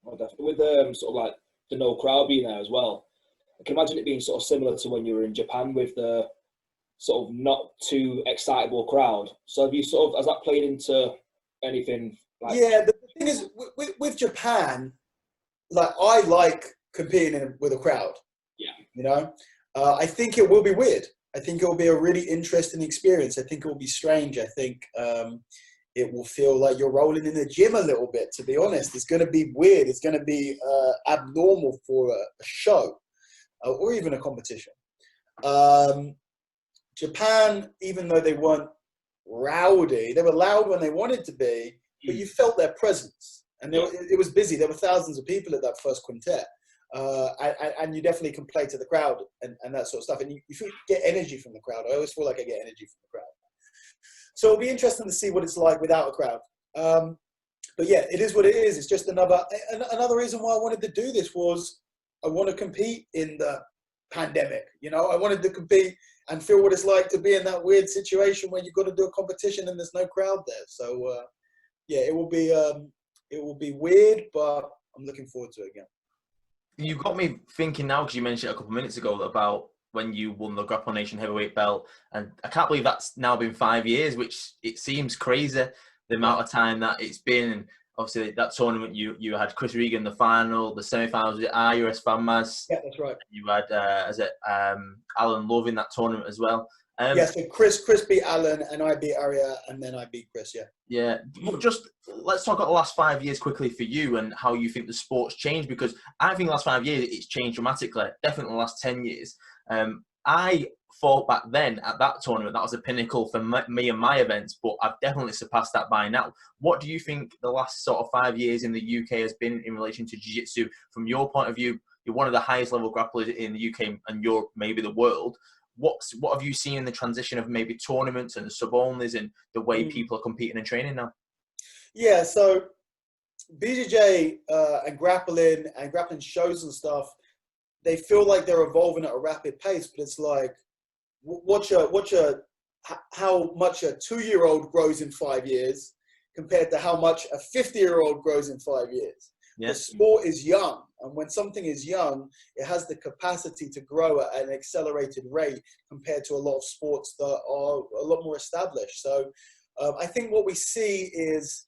Well, definitely. With sort of like the no crowd being there as well, I can imagine it being sort of similar to when you were in Japan with the sort of not too excitable crowd. So has that played into anything? Yeah, the thing is with Japan, like I like competing with a crowd. Yeah. I think it will be weird. I think it will be a really interesting experience. I think it will be strange. I think it will feel like you're rolling in the gym a little bit, to be honest. It's going to be weird. It's going to be abnormal for a show or even a competition. Japan, even though they weren't rowdy, they were loud when they wanted to be, but you felt their presence. And it was busy. There were thousands of people at that first quintet. And you definitely can play to the crowd and that sort of stuff. And you get energy from the crowd. I always feel like I get energy from the crowd. So it'll be interesting to see what it's like without a crowd. But yeah, it is what it is. It's just another reason why I wanted to do this was I want to compete in the pandemic. I wanted to compete and feel what it's like to be in that weird situation where you've got to do a competition and there's no crowd there. So it will be weird, but I'm looking forward to it again. You got me thinking now, because you mentioned it a couple of minutes ago about when you won the Grapple Nation heavyweight belt, and I can't believe that's now been 5 years, which it seems crazy the amount of time that it's been. And obviously that tournament you had Chris Regan in the final, the semi-finals with IUS FanMas. Yeah, that's right. You had Alan Love in that tournament as well. So Chris beat Alan and I beat Aria and then I beat Chris. Yeah. Just let's talk about the last 5 years quickly for you and how you think the sport's changed, because I think the last 5 years it's changed dramatically. Definitely the last 10 years. I thought back then at that tournament that was a pinnacle for me and my events, but I've definitely surpassed that by now. What do you think the last sort of 5 years in the UK has been in relation to jiu-jitsu? From your point of view, you're one of the highest level grapplers in the UK and Europe, maybe the world. What have you seen in the transition of maybe tournaments and sub-onlys and the way people are competing and training now? Yeah, so BJJ and grappling shows and stuff, they feel like they're evolving at a rapid pace, but it's like, how much a 2-year-old grows in 5 years compared to how much a 50-year-old grows in 5 years. Yeah. The sport is young, and when something is young, it has the capacity to grow at an accelerated rate compared to a lot of sports that are a lot more established. So I think what we see is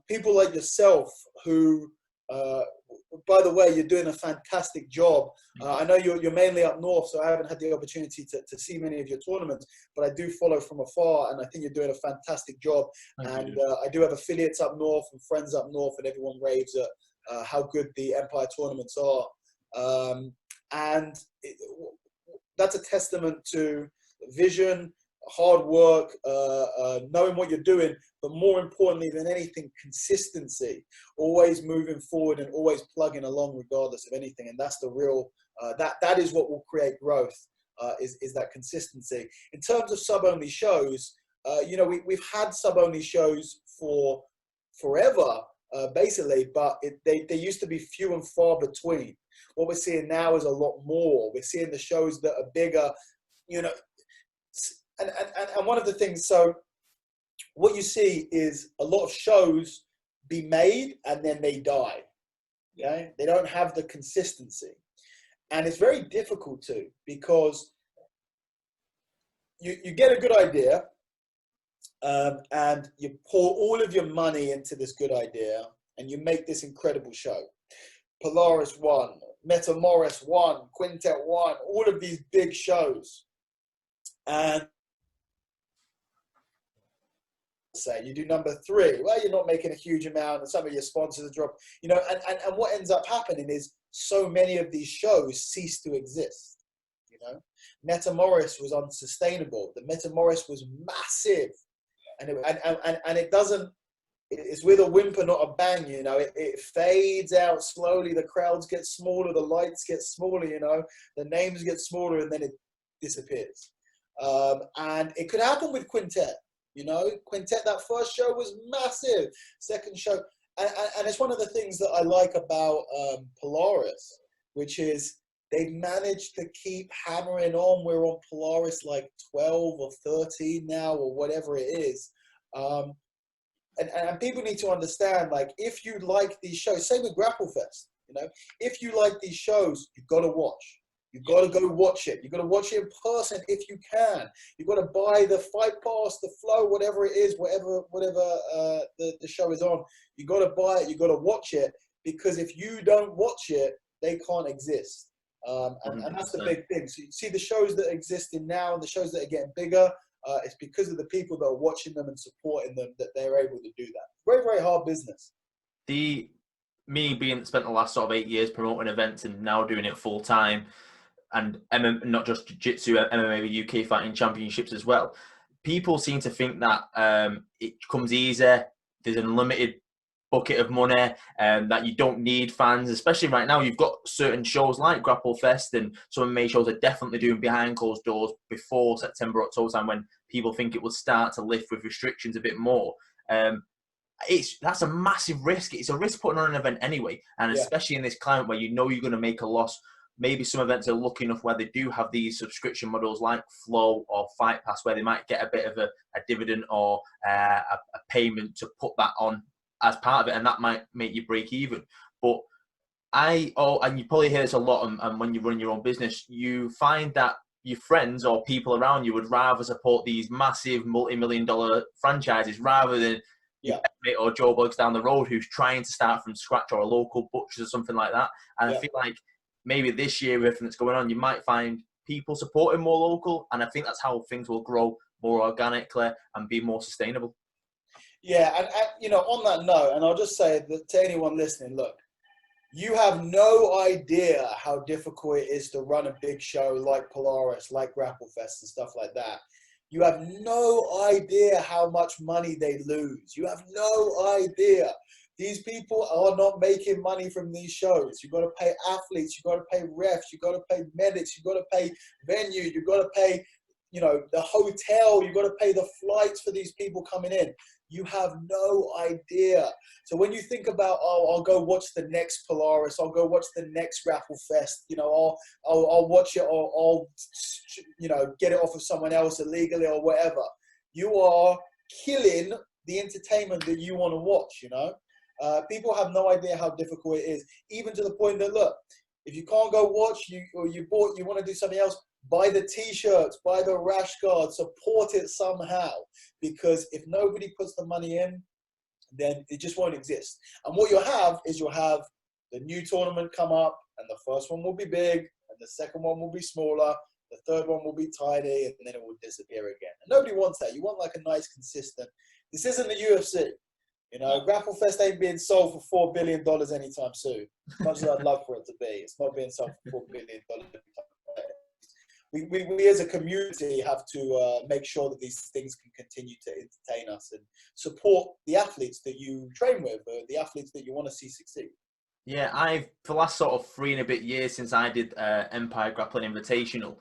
people like yourself who, by the way, you're doing a fantastic job. I know you're mainly up north, so I haven't had the opportunity to see many of your tournaments, but I do follow from afar, and I think you're doing a fantastic job. I do have affiliates up north and friends up north, and everyone raves at how good the Empire tournaments are. That's a testament to vision, hard work, knowing what you're doing, but more importantly than anything, consistency, always moving forward and always plugging along regardless of anything. And that's the real, that is what will create growth, is that consistency. In terms of sub-only shows, you know, we've had sub-only shows for forever, basically, but they used to be few and far between. What we're seeing now is a lot more. We're seeing the shows that are bigger, you know, and one of the things, so what you see is a lot of shows be made and then they die. Okay, they don't have the consistency, and it's very difficult to, because you get a good idea, and you pour all of your money into this good idea, and you make this incredible show. Polaris won, Metamoris won, Quintet won, all of these big shows, and say you do number 3, well, you're not making a huge amount, and some of your sponsors drop, you know, and what ends up happening is so many of these shows cease to exist. You know, Metamoris was unsustainable. The Metamoris was massive, and it doesn't. It's with a whimper, not a bang. You know, it fades out slowly. The crowds get smaller, the lights get smaller. You know, the names get smaller, and then it disappears. And it could happen with Quintet. You know, Quintet, that first show was massive. Second show, and it's one of the things that I like about Polaris, which is they've managed to keep hammering on. We're on Polaris like 12 or 13 now, or whatever it is. And people need to understand, like, if you like these shows, same with GrappleFest, you know, if you like these shows, you've got to watch. You've got to go watch it. You've got to watch it in person if you can. You've got to buy the Fight Pass, the Flow, whatever it is, whatever the show is on. You've got to buy it. You've got to watch it, because if you don't watch it, they can't exist. And that's the big thing. So you see the shows that are existing now and the shows that are getting bigger, it's because of the people that are watching them and supporting them that they're able to do that. Very, very hard business. Me being spent the last sort of 8 years promoting events and now doing it full time, and not just jiu-jitsu, MMA UK fighting championships as well. People seem to think that it comes easy, there's an unlimited bucket of money, that you don't need fans, especially right now. You've got certain shows like GrappleFest, and some MMA shows are definitely doing behind closed doors before September, October time, when people think it will start to lift with restrictions a bit more. That's a massive risk. It's a risk putting on an event anyway, and especially in this climate where you know you're going to make a loss. Maybe some events are lucky enough where they do have these subscription models like Flow or Fight Pass, where they might get a bit of a dividend or a payment to put that on as part of it, and that might make you break even. But and you probably hear this a lot, and when you run your own business, you find that your friends or people around you would rather support these massive multi-million-dollar franchises rather than your mate or Joe Buggs down the road who's trying to start from scratch, or a local butcher or something like that. And I feel like maybe this year, with everything that's going on, you might find people supporting more local, and I think that's how things will grow more organically and be more sustainable. Yeah, and you know, on that note, and I'll just say that to anyone listening, look, you have no idea how difficult it is to run a big show like Polaris, like GrappleFest and stuff like that. You have no idea how much money they lose. You have no idea. These people are not making money from these shows. You've got to pay athletes. You've got to pay refs. You've got to pay medics. You've got to pay venue. You've got to pay, you know, the hotel. You've got to pay the flights for these people coming in. You have no idea. So when you think about, oh, I'll go watch the next Polaris, I'll go watch the next GrappleFest, you know, I'll watch it, or I'll, you know, get it off of someone else illegally or whatever. You are killing the entertainment that you want to watch, you know. People have no idea how difficult it is, even to the point that, look, if you can't go watch, you want to do something else, buy the t-shirts, buy the rash guard, support it somehow, because if nobody puts the money in, then it just won't exist. And what you'll have is the new tournament come up, and the first one will be big, and the second one will be smaller, the third one will be tiny, and then it will disappear again. And nobody wants that. You want like a nice, consistent. This isn't the UFC. You know, GrappleFest ain't being sold for $4 billion anytime soon. As much as I'd love for it to be, it's not being sold for $4 billion anytime soon. we as a community have to make sure that these things can continue to entertain us and support the athletes that you train with, the athletes that you want to see succeed. Yeah, for the last sort of 3 and a bit years since I did Empire Grappling Invitational,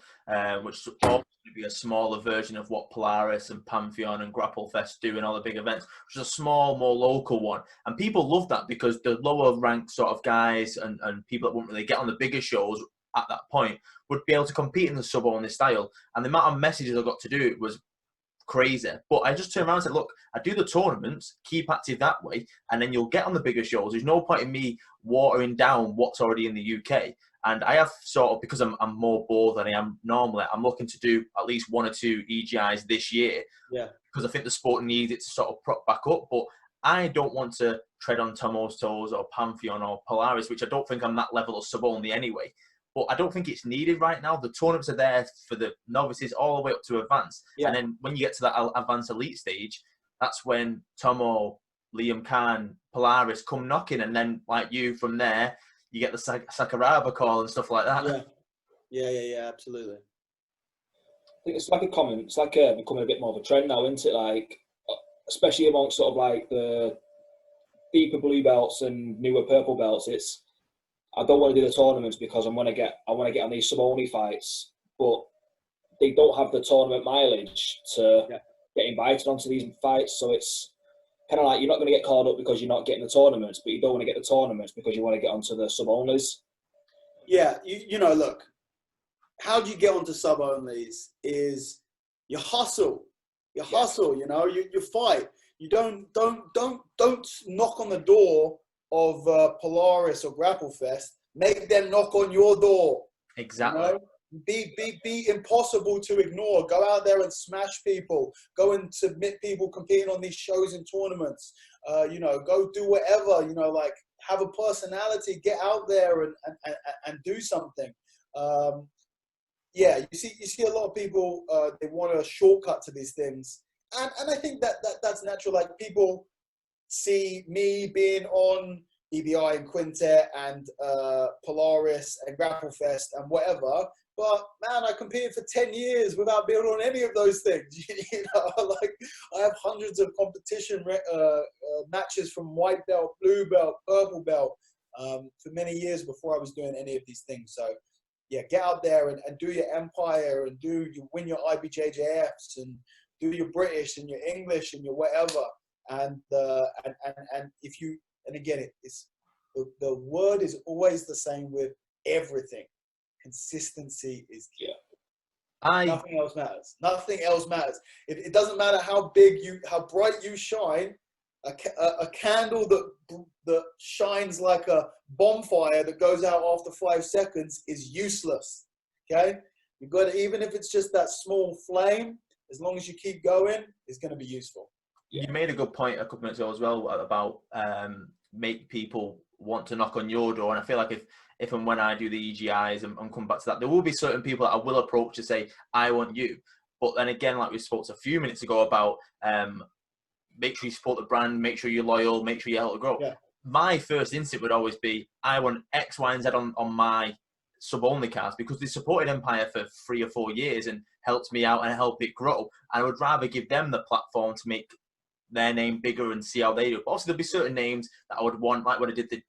which is going to be a smaller version of what Polaris and Pantheon and GrappleFest do and all the big events, which is a small, more local one. And people love that because the lower ranked sort of guys and people that wouldn't really get on the bigger shows at that point would be able to compete in the sub-only style. And the amount of messages I got to do it was crazy. But I just turned around and said, look, I do the tournaments, keep active that way, and then you'll get on the bigger shows. There's no point in me watering down what's already in the UK. And I have sort of, because I'm more bored than I am normally, I'm looking to do at least 1 or 2 EGIs this year. Yeah. Because I think the sport needs it to sort of prop back up. But I don't want to tread on Tomo's toes or Pantheon or Polaris, which I don't think I'm that level of sub-only anyway. But I don't think it's needed right now. The tournaments are there for the novices all the way up to advanced. Yeah. And then when you get to that advanced elite stage, that's when Tomo, Liam Khan, Polaris come knocking. And then, like you, from there, you get the Sakuraba call and stuff like that. Yeah, absolutely. I think it's like a common, it's like becoming a bit more of a trend now, isn't it? Like, especially amongst sort of like the deeper blue belts and newer purple belts, it's, I don't want to do the tournaments because I want to get on these sub-only fights, but they don't have the tournament mileage to get invited onto these fights. So it's kind of like you're not going to get called up because you're not getting the tournaments, but you don't want to get the tournaments because you want to get onto the sub-onlys. Yeah, you know, look, how do you get onto sub-onlys is you hustle. You hustle, you know, you fight. You don't knock on the door of Polaris or GrappleFest. Make them knock on your door. Exactly. You know? Be impossible to ignore. Go out there and smash people. Go and submit people competing on these shows and tournaments. You know, go do whatever. You know, like have a personality. Get out there and do something. Yeah, you see a lot of people. They want a shortcut to these things, and I think that's natural. Like people see me being on EBI and Quintet and Polaris and GrappleFest and whatever. But man, I competed for 10 years without being on any of those things. You know, like I have hundreds of competition matches from white belt, blue belt, purple belt for many years before I was doing any of these things. So yeah, get out there and do your Empire and win your IBJJFs and do your British and your English and your whatever. And if you, and again, it's the word is always the same with everything. Consistency is key. Nothing else matters. Nothing else matters. It doesn't matter how bright you shine. A candle that shines like a bonfire that goes out after 5 seconds is useless. Okay, you've got to, even if it's just that small flame, as long as you keep going, it's going to be useful. You made a good point a couple minutes ago as well about make people want to knock on your door, and I feel like if and when I do the EGIs and come back to that, there will be certain people that I will approach to say, I want you. But then again, like we spoke a few minutes ago about make sure you support the brand, make sure you're loyal, make sure you help it grow. Yeah. My first instinct would always be, I want X, Y, and Z on my sub-only cards because they supported Empire for 3 or 4 years and helped me out and helped it grow. And I would rather give them the platform to make their name bigger and see how they do. But also, there'll be certain names that I would want, like when I did the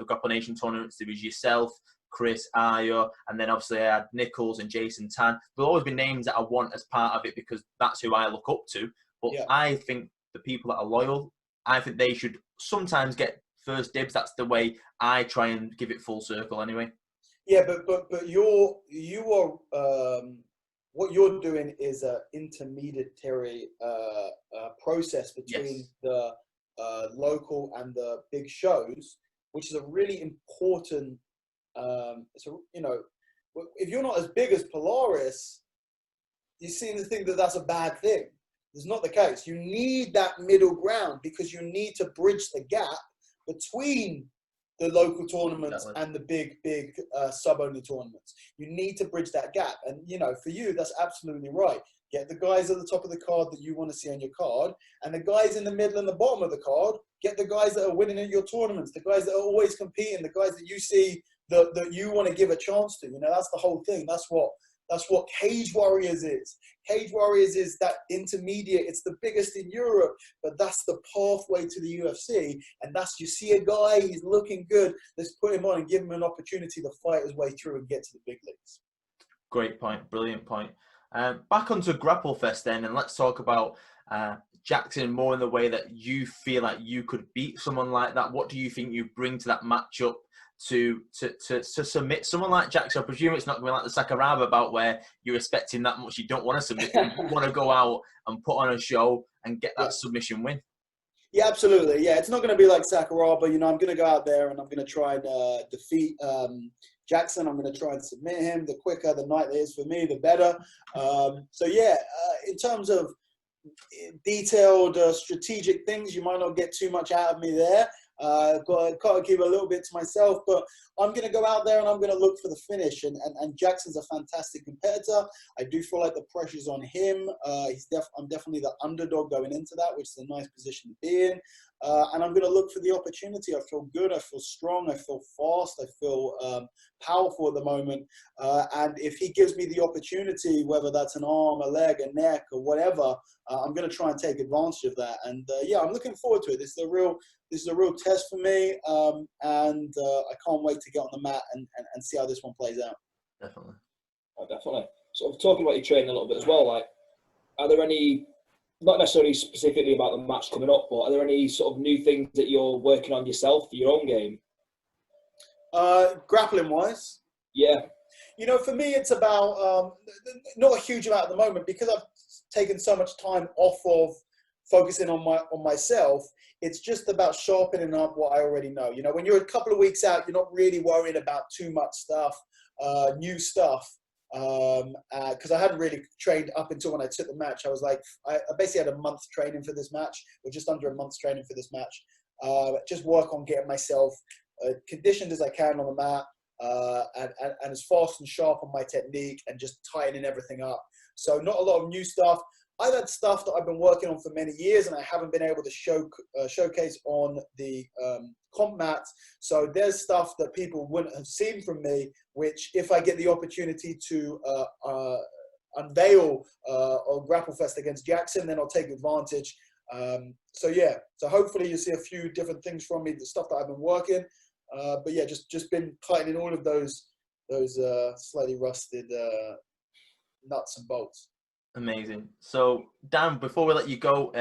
Grapple Nation tournaments, there was yourself, Chris, Ayo, and then obviously I had Nichols and Jason Tan. There'll always be names that I want as part of it because that's who I look up to. But I think the people that are loyal, I think they should sometimes get first dibs. That's the way I try and give it full circle anyway. Yeah, but what you're doing is an intermediary process between the local and the big shows, which is a really important. You know, if you're not as big as Polaris, you seem to think that that's a bad thing. It's not the case. You need that middle ground because you need to bridge the gap between the local tournaments and the big sub-only tournaments. You need to bridge that gap. And, you know, for you, that's absolutely right. Get the guys at the top of the card that you want to see on your card, and the guys in the middle and the bottom of the card, get the guys that are winning at your tournaments, the guys that are always competing, the guys that you see that you want to give a chance to. You know, that's the whole thing. That's what That's what Cage Warriors is. Cage Warriors is that intermediate. It's the biggest in Europe, but that's the pathway to the UFC. And that's, you see a guy, he's looking good. Let's put him on and give him an opportunity to fight his way through and get to the big leagues. Great point. Brilliant point. Back onto GrappleFest then, and let's talk about Jackson more in the way that you feel like you could beat someone like that. What do you think you bring to that matchup to submit someone like Jackson? I presume it's not going to be like the Sakuraba bout where you're expecting that much. You don't want to submit. You want to go out and put on a show and get that submission win. Yeah, absolutely. Yeah, it's not going to be like Sakuraba. You know, I'm going to go out there and I'm going to try and defeat Jackson. I'm going to try and submit him. The quicker the night is for me, the better. So yeah, in terms of detailed strategic things, you might not get too much out of me there. Got to keep a little bit to myself, but I'm going to go out there and I'm going to look for the finish. And Jackson's a fantastic competitor. I do feel like the pressure's on him. I'm definitely the underdog going into that, which is a nice position to be in. And I'm going to look for the opportunity. I feel good. I feel strong. I feel fast. I feel powerful at the moment. And if he gives me the opportunity, whether that's an arm, a leg, a neck, or whatever, I'm going to try and take advantage of that. And yeah, I'm looking forward to it. This is a real test for me. And I can't wait to get on the mat and see how this one plays out. Definitely. Oh, definitely. So talking about your training a little bit as well, like, are there any, not necessarily specifically about the match coming up, but are there any sort of new things that you're working on yourself for your own game? Grappling wise? Yeah. You know, for me, it's about, not a huge amount at the moment, because I've taken so much time off of focusing on myself. It's just about sharpening up what I already know. You know, when you're a couple of weeks out, you're not really worried about too much stuff, new stuff. Because I hadn't really trained up until when I took the match. I was like, I basically had a month training for this match, or just under a month's training for this match. Just work on getting myself conditioned as I can on the mat, and as fast and sharp on my technique, and just tightening everything up. So not a lot of new stuff. I've had stuff that I've been working on for many years, and I haven't been able to showcase on the comp mats. So there's stuff that people wouldn't have seen from me, which if I get the opportunity to unveil on GrappleFest against Jackson, then I'll take advantage. So yeah, so hopefully you'll see a few different things from me, the stuff that I've been working. But yeah, just been tightening all of those slightly rusted nuts and bolts. Amazing. So, Dan, before we let you go,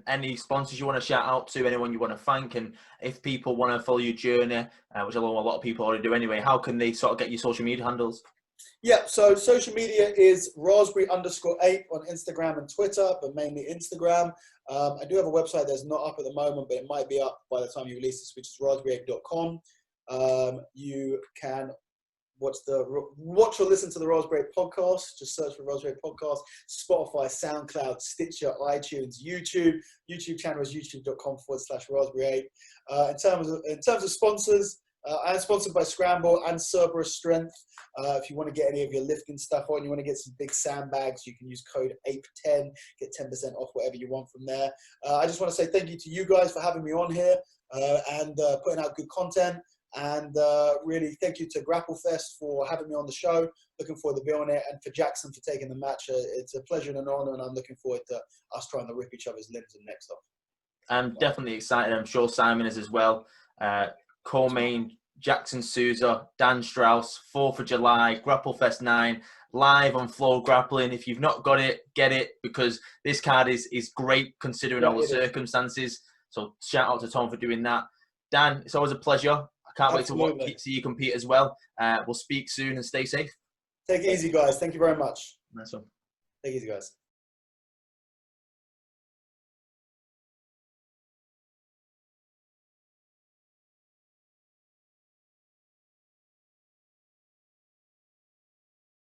any sponsors you want to shout out to, anyone you want to thank, and if people want to follow your journey, which I know a lot of people already do anyway, how can they sort of get your social media handles? Yeah, so social media is raspberry_8 on Instagram and Twitter, but mainly Instagram. I do have a website that's not up at the moment, but it might be up by the time you release this, which is raspberry8.com. You can watch or listen to the Raspberry Podcast. Just search for Raspberry Podcast. Spotify, SoundCloud, Stitcher, iTunes, YouTube. YouTube channel is youtube.com/raspberry8. In terms of sponsors, I'm sponsored by Scramble and Cerberus Strength. If you want to get any of your lifting stuff on, you want to get some big sandbags, you can use code APE10, get 10% off whatever you want from there. I just want to say thank you to you guys for having me on here and putting out good content. And really thank you to GrappleFest for having me on the show. Looking forward to being on it, and for Jackson for taking the match. It's a pleasure and an honor, and I'm looking forward to us trying to rip each other's limbs and necks off. I'm definitely excited. I'm sure Simon is as well. Co-main, Jackson Souza, Dan Strauss, 4th of July, GrappleFest 9, live on FloGrappling. If you've not got it, get it, because this card is great considering all the circumstances. So shout out to Tom for doing that. Dan, it's always a pleasure. I can't wait to see you compete as well. We'll speak soon and stay safe. Take it easy, guys. Thank you very much. Nice one. Take it easy, guys.